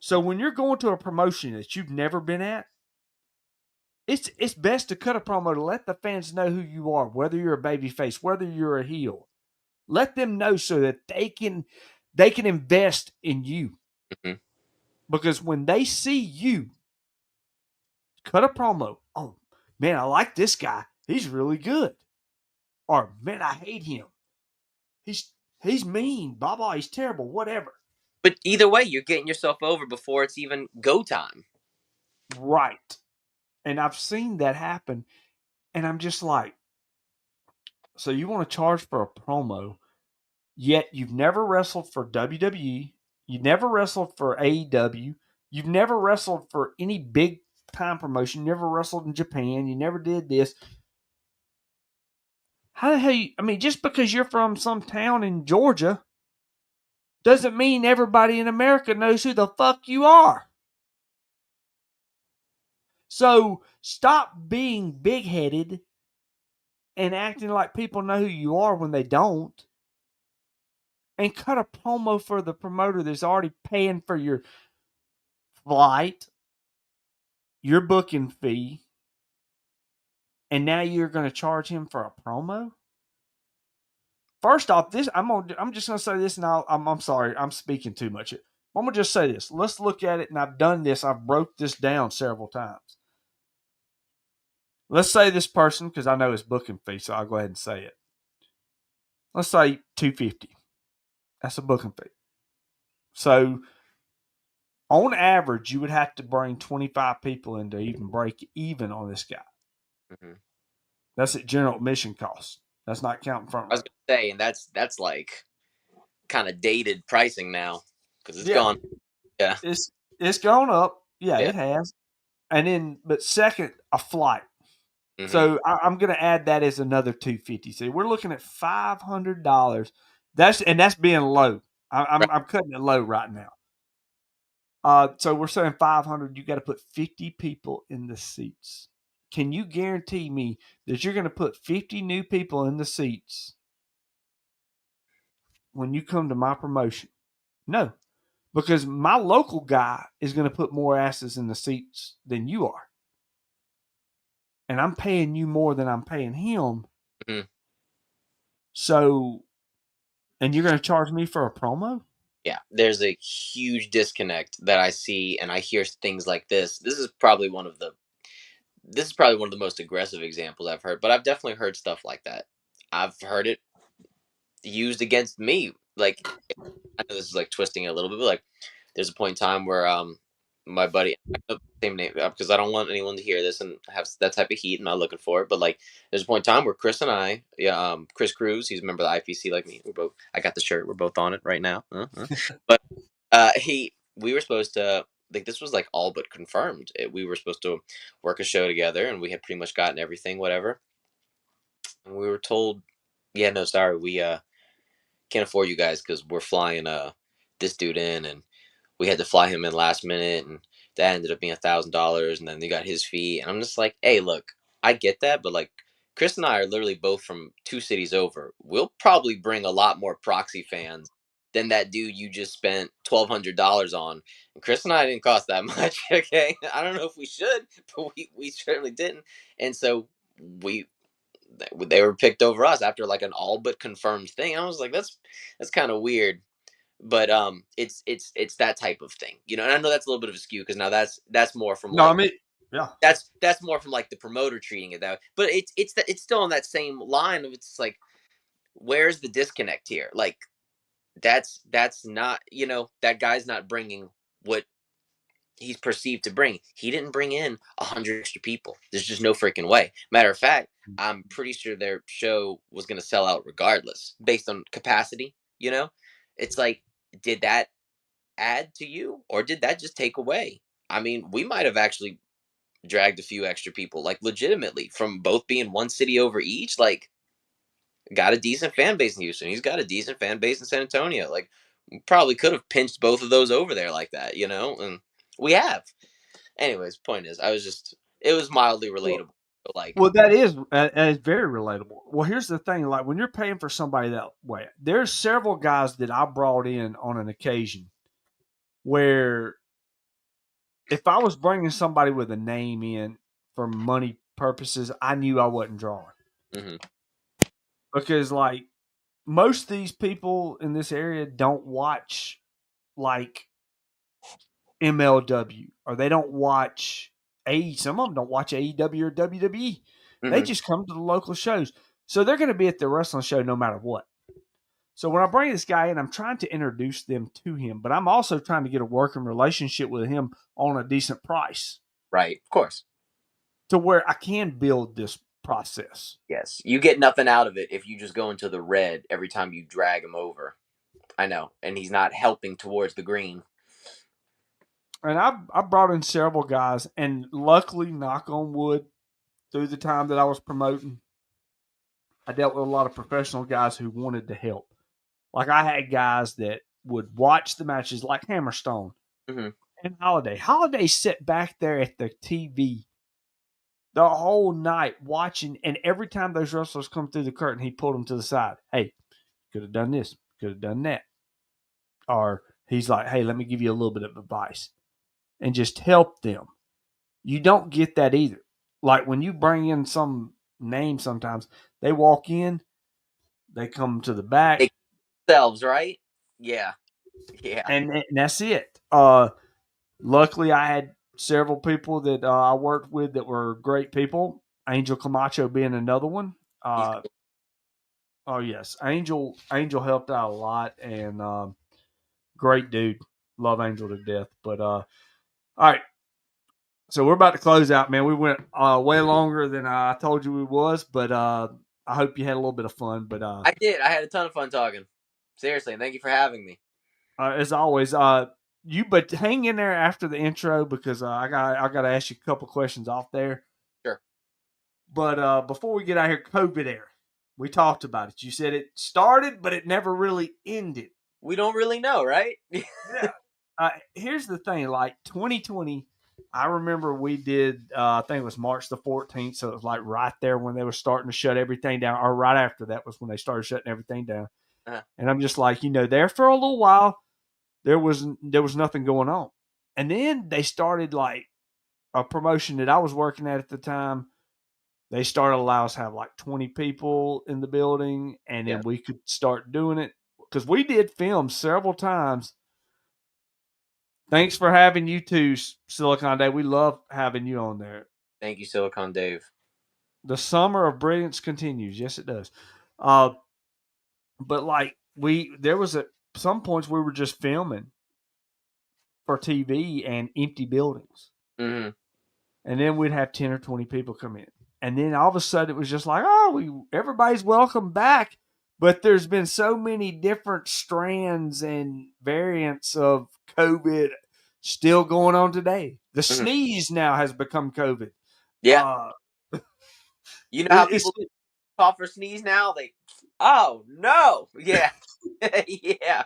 So when you're going to a promotion that you've never been at, it's best to cut a promo to let the fans know who you are, whether you're a babyface, whether you're a heel. Let them know so that they can invest in you. Hmm. Because when they see you cut a promo, oh man, I like this guy. He's really good. Or man, I hate him. He's mean. Blah blah. He's terrible. Whatever. But either way, you're getting yourself over before it's even go time. Right. And I've seen that happen. And I'm just like, so you want to charge for a promo, yet you've never wrestled for WWE, you never wrestled for AEW, you've never wrestled for any big time promotion, you never wrestled in Japan, you never did this. How the hell just because you're from some town in Georgia doesn't mean everybody in America knows who the fuck you are. So stop being big headed and acting like people know who you are when they don't. And cut a promo for the promoter that's already paying for your flight, your booking fee, and now you're going to charge him for a promo? First off, I'm just going to say this, and I'm sorry, I'm speaking too much. I'm going to just say this. Let's look at it, and I've done this. I've broke this down several times. Let's say this person, because I know his booking fee, so I'll go ahead and say it. Let's say $250. That's a booking fee. So on average, you would have to bring 25 people in to even break even on this guy. Hmm. That's at general admission cost. That's not counting front I was row. gonna say, and that's like kind of dated pricing now because it's Yeah, gone. Yeah, it's gone up. Yeah, yeah. it has. And then, but second, a flight. Hmm. So I'm going to add that as another $250. So we're looking at $500. That's being low. Right. I'm cutting it low right now. So we're saying 500. You got to put 50 people in the seats. Can you guarantee me that you're going to put 50 new people in the seats when you come to my promotion? No, because my local guy is going to put more asses in the seats than you are. And I'm paying you more than I'm paying him. Hmm. So, and you're going to charge me for a promo? Yeah, there's a huge disconnect that I see, and I hear things like this. This is probably one of the most aggressive examples I've heard, but I've definitely heard stuff like that. I've heard it used against me. Like, I know this is like twisting it a little bit, but like there's a point in time where my buddy, same name, because I don't want anyone to hear this and have that type of heat. I'm not looking for it, but like there's a point in time where Chris and I, yeah, Chris Cruz, he's a member of the IPC like me. I got the shirt. We're both on it right now. But we were supposed to. Like this was like all but confirmed. We were supposed to work a show together, and we had pretty much gotten everything, whatever. And we were told, yeah, no, sorry, we can't afford you guys because we're flying this dude in, and we had to fly him in last minute, and that ended up being $1,000, and then they got his fee, and I'm just like, hey, look, I get that, but like Chris and I are literally both from two cities over. We'll probably bring a lot more proxy fans than that dude you just spent $1,200 on. And Chris and I didn't cost that much. Okay, I don't know if we should, but we certainly didn't. And so we they were picked over us after like an all but confirmed thing. I was like, that's kind of weird. But it's that type of thing, you know. And I know that's a little bit of a skew because now that's more from No, I like mean, yeah. that's more from like the promoter treating it that way. But it's still on that same line of it's like where's the disconnect here? Like that's not, you know, that guy's not bringing what he's perceived to bring. He didn't bring in 100 extra people. There's just no freaking way. Matter of fact, I'm pretty sure their show was going to sell out regardless based on capacity. You know, it's like, did that add to you or did that just take away? I mean, we might have actually dragged a few extra people, like legitimately, from both being one city over each. Like, got a decent fan base in Houston. He's got a decent fan base in San Antonio. Like, we probably could have pinched both of those over there like that, you know? And we have. Anyways, point is, it was mildly Well, relatable. But like, well, that is very relatable. Well, here's the thing: like when you're paying for somebody that way, there's several guys that I brought in on an occasion where if I was bringing somebody with a name in for money purposes, I knew I wasn't drawing mhm, because like most of these people in this area don't watch like MLW or they don't watch A. Some of them don't watch AEW or WWE. They mhm, just come to the local shows, so they're going to be at the wrestling show no matter what. So when I bring this guy in, I'm trying to introduce them to him, but I'm also trying to get a working relationship with him on a decent price right, of course. to where I can build this process. Yes, you get nothing out of it if you just go into the red every time you drag him over. I know, and he's not helping towards the green. And I brought in several guys, and luckily, knock on wood, through the time that I was promoting, I dealt with a lot of professional guys who wanted to help. Like I had guys that would watch the matches, like Hammerstone Hmm. and Holiday. Holiday sat back there at the TV the whole night watching, and every time those wrestlers come through the curtain, he pulled them to the side. Hey, could have done this, could have done that. Or he's like, hey, let me give you a little bit of advice and just help them. You don't get that either. Like when you bring in some name, sometimes they walk in, they come to the They back, themselves, right? Yeah, yeah. and that's it. Luckily, I had several people that I worked with that were great people. Angel Camacho being another one. He's Uh, oh yes, Angel helped out a lot, and great dude. Love Angel to death. But all right, so we're about to close out, man. We went way longer than I told you we was, but I hope you had a little bit of fun. But I did. I had a ton of fun talking. Seriously, and thank you for having me. as always, you but hang in there after the intro because I got to ask you a couple questions off there. Sure. But before we get out here, COVID era, we talked about it. You said it started, but it never really ended. We don't really know, right? Yeah. Here's the thing: like 2020, I remember we did. I think it was March the 14th, so it was like right there when they were starting to shut everything down, or right after that was when they started shutting everything down. Uh-huh. And I'm just like, there for a little while, there was nothing going on, and then they started like a promotion that I was working at the time. They started allow us to have like 20 people in the building, and Yeah. then we could start doing it because we did film several times. Thanks for having you too, Silicon Day. We love having you on there. Thank you, Silicon Dave. The summer of brilliance continues. Yes, it does. Uh, but like there was at some points we were just filming for TV and empty buildings, Hmm. and then we'd have 10 or 20 people come in, and then all of a sudden it was just like, oh, everybody's welcome back. But there's been so many different strands and variants of COVID still going on today. The Hmm. sneeze now has become COVID. Yeah. Uh, You know how it's people cough or sneeze now? Oh no, yeah, yeah.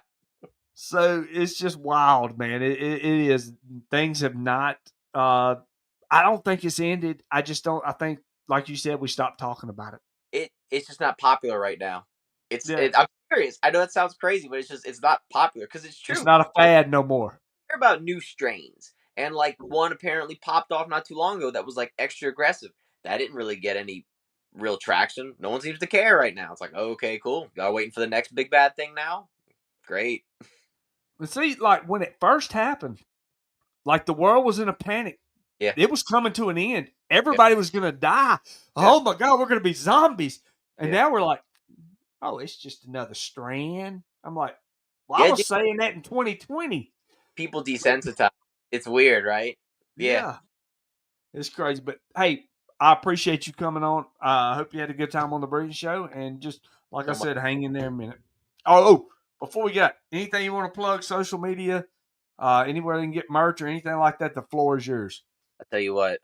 so it's just wild, man. It is. Things have not. I don't think it's ended. I just don't. I think, like you said, we stopped talking about it. It's just not popular right now. Yeah, I'm serious. I know that sounds crazy, but it's not popular because it's It's true. not a fad no more. Hear about new strains, and like one apparently popped off not too long ago that was like extra aggressive. That didn't really get any real traction. No one seems to care right now. It's like, okay, cool. Y'all waiting for the next big bad thing now? Great. But see, like when it first happened, like the world was in a panic. Yeah. It was coming to an end. Yeah. Everybody was going to die. Yeah. Oh my God, we're going to be zombies. And Yeah. now we're like, oh, it's just another strand. I'm like, well, I Yeah. was saying that in 2020. People desensitize. It's weird, right? Yeah. Yeah, it's crazy. But hey, I appreciate you coming on. I hope you had a good time on the Breeding Show. And just like I So much. said, hang in there a minute. Oh, before we get anything you want to plug, social media, anywhere they can get merch or anything like that, the floor is yours. I tell you what,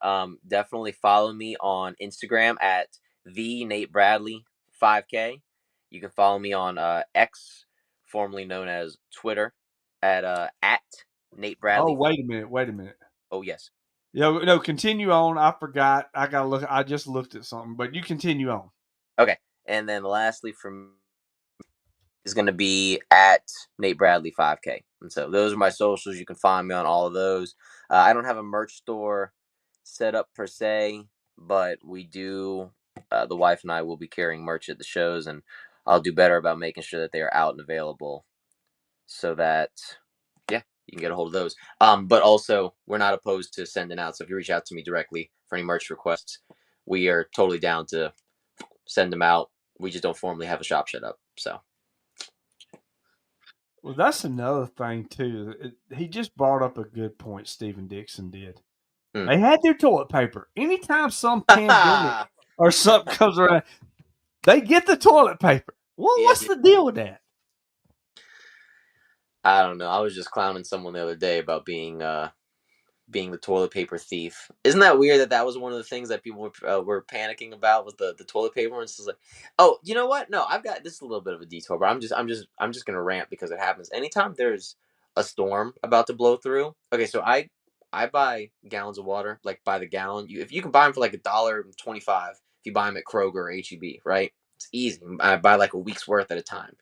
definitely follow me on Instagram at the Nate Bradley 5K. You can follow me on X, formerly known as Twitter, at Nate Oh, Bradley. wait a minute. Wait a minute. Oh yes. Yeah, no, continue on. I forgot. I gotta look. I just looked at something, but you continue on. Okay, and then lastly from is going to be at Nate Bradley 5K. And so those are my socials. You can find me on all of those. I don't have a merch store set up per se, but we do. The wife and I will be carrying merch at the shows, and I'll do better about making sure that they are out and available, so that yeah, you can get a hold of those. But also we're not opposed to sending out. So if you reach out to me directly for any merch requests, we are totally down to send them out. We just don't formally have a shop set up. So Well, that's another thing too. He just brought up a good point. Stephen Dixon did. mm. They had their toilet paper. Anytime some pandemic or something comes around, they get the toilet paper. Well, Yeah, what's the deal with that? I don't know. I was just clowning someone the other day about being the toilet paper thief. Isn't that weird that that was one of the things that people were panicking about was the toilet paper? And it's just like, oh, you know what? No, I've got this is a little bit of a detour, but I'm just gonna rant because it happens anytime there's a storm about to blow through. Okay, so I buy gallons of water like by the gallon. If you can buy them for like $1.25 if you buy them at Kroger or HEB, right? It's easy. I buy like a week's worth at a time.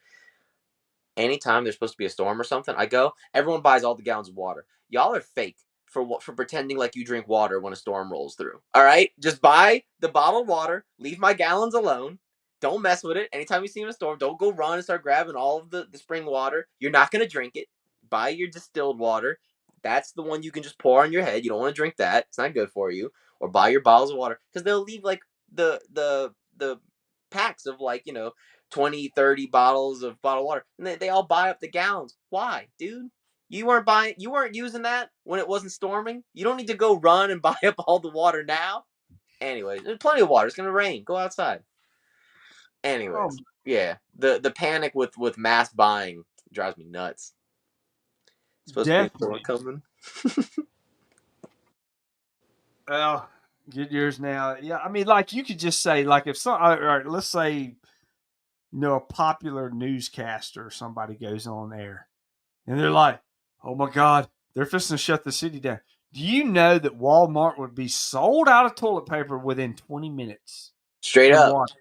Anytime there's supposed to be a storm or something, I go. Everyone buys all the gallons of water. Y'all are fake for pretending like you drink water when a storm rolls through. All right, just buy the bottled water. Leave my gallons alone. Don't mess with it. Anytime you see in a storm, don't go run and start grabbing all of the spring water. You're not gonna drink it. Buy your distilled water. That's the one you can just pour on your head. You don't want to drink that. It's not good for you. Or buy your bottles of water because they'll leave like the packs of like 20, 30 bottles of bottled water. And they all buy up the gallons. Why, dude? You weren't using that when it wasn't storming. You don't need to go run and buy up all the water now. Anyways, there's plenty of water. It's gonna rain. Go outside. Oh, Anyways, yeah. The panic with mass buying drives me nuts. It's supposed to be a storm definitely. coming. Well, good years now. Yeah, I mean, like you could just say, like if some, all right, let's say, a popular newscaster or somebody goes on there, and they're like, "Oh my God, they're fixing to shut the city down." Do you know that Walmart would be sold out of toilet paper within 20 minutes Straight and up. water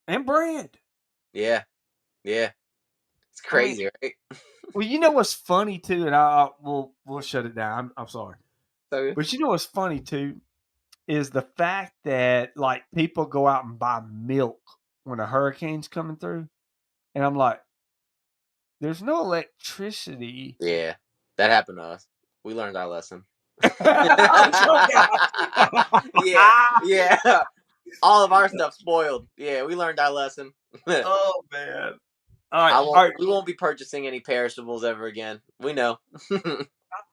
and bread? Yeah. Yeah. It's I mean, crazy, right? well, you know what's funny too, and we'll shut it down. I'm sorry, So but you know what's funny too is the fact that like people go out and buy milk when a hurricane's coming through, and I'm like, there's no electricity. yeah. That happened to us. We learned our lesson. I'm joking. Yeah. Yeah. All of our stuff spoiled. Yeah, we learned our lesson. Oh man! All right, I all won't. right. We won't be purchasing any perishables ever again. We know.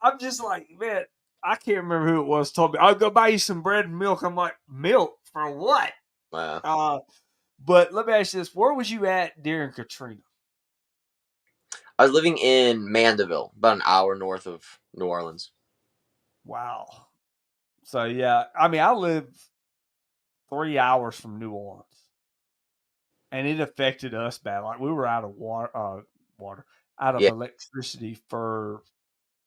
I'm just like, man, I can't remember who it was told me, I'll go buy you some bread and milk. I'm like, milk for what? Wow. But let me ask you this: where was you at during Katrina? I was living in Mandeville, about an hour north of New Orleans. Wow. So yeah, I mean, I live 3 hours from New Orleans, and it affected us bad. Like we were out of water, out of Yeah. electricity for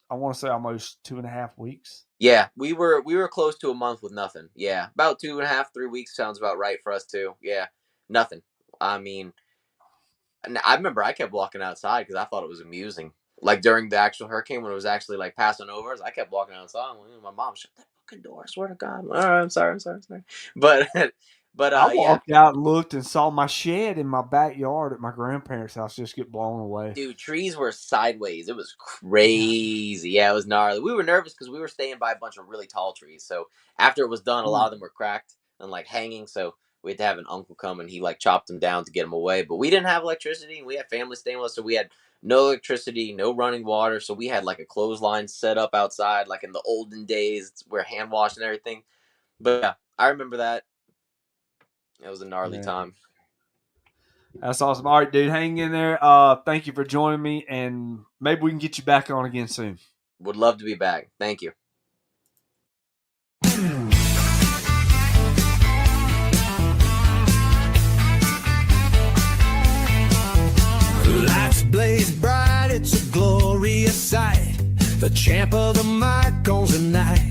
I want to say almost 2.5 weeks. Yeah, we were close to a month with nothing. Yeah, about 2.5, 3 weeks sounds about right for us too. Yeah, nothing. I mean, And I remember I kept walking outside because I thought it was amusing. Like during the actual hurricane when it was actually like passing over, I kept walking outside. I'm like, my mom, shut that fucking door! I swear to God. I'm like, all right, I'm sorry. But I yeah, walked out and looked and saw my shed in my backyard at my grandparents' house just get blown away. dude, trees were sideways. It was crazy. Yeah, it was gnarly. We were nervous because we were staying by a bunch of really tall trees. So after it was done, a lot of them were cracked and like hanging. So we had to have an uncle come and he like chopped them down to get them away. But we didn't have electricity. We had family staying with us, so we had no electricity, no running water. So we had like a clothesline set up outside, like in the olden days where hand wash and everything. But yeah, I remember that. It was a gnarly Man, time. that's awesome. All right, dude, hang in there. Thank you for joining me, and maybe we can get you back on again soon. Would love to be back. Thank you. Lights blaze bright, it's a glorious sight. The champ of the mic owns the night.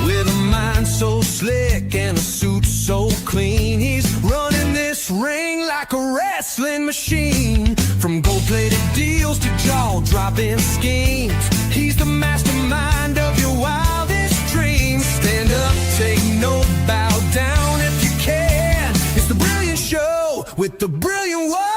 With a mind so slick and a suit so clean, he's running this ring like a wrestling machine. From gold-plated deals to jaw-dropping schemes, he's the mastermind of your wildest dreams. Stand up, take note, bow down if you can. It's the Brilliant Show with the brilliant one.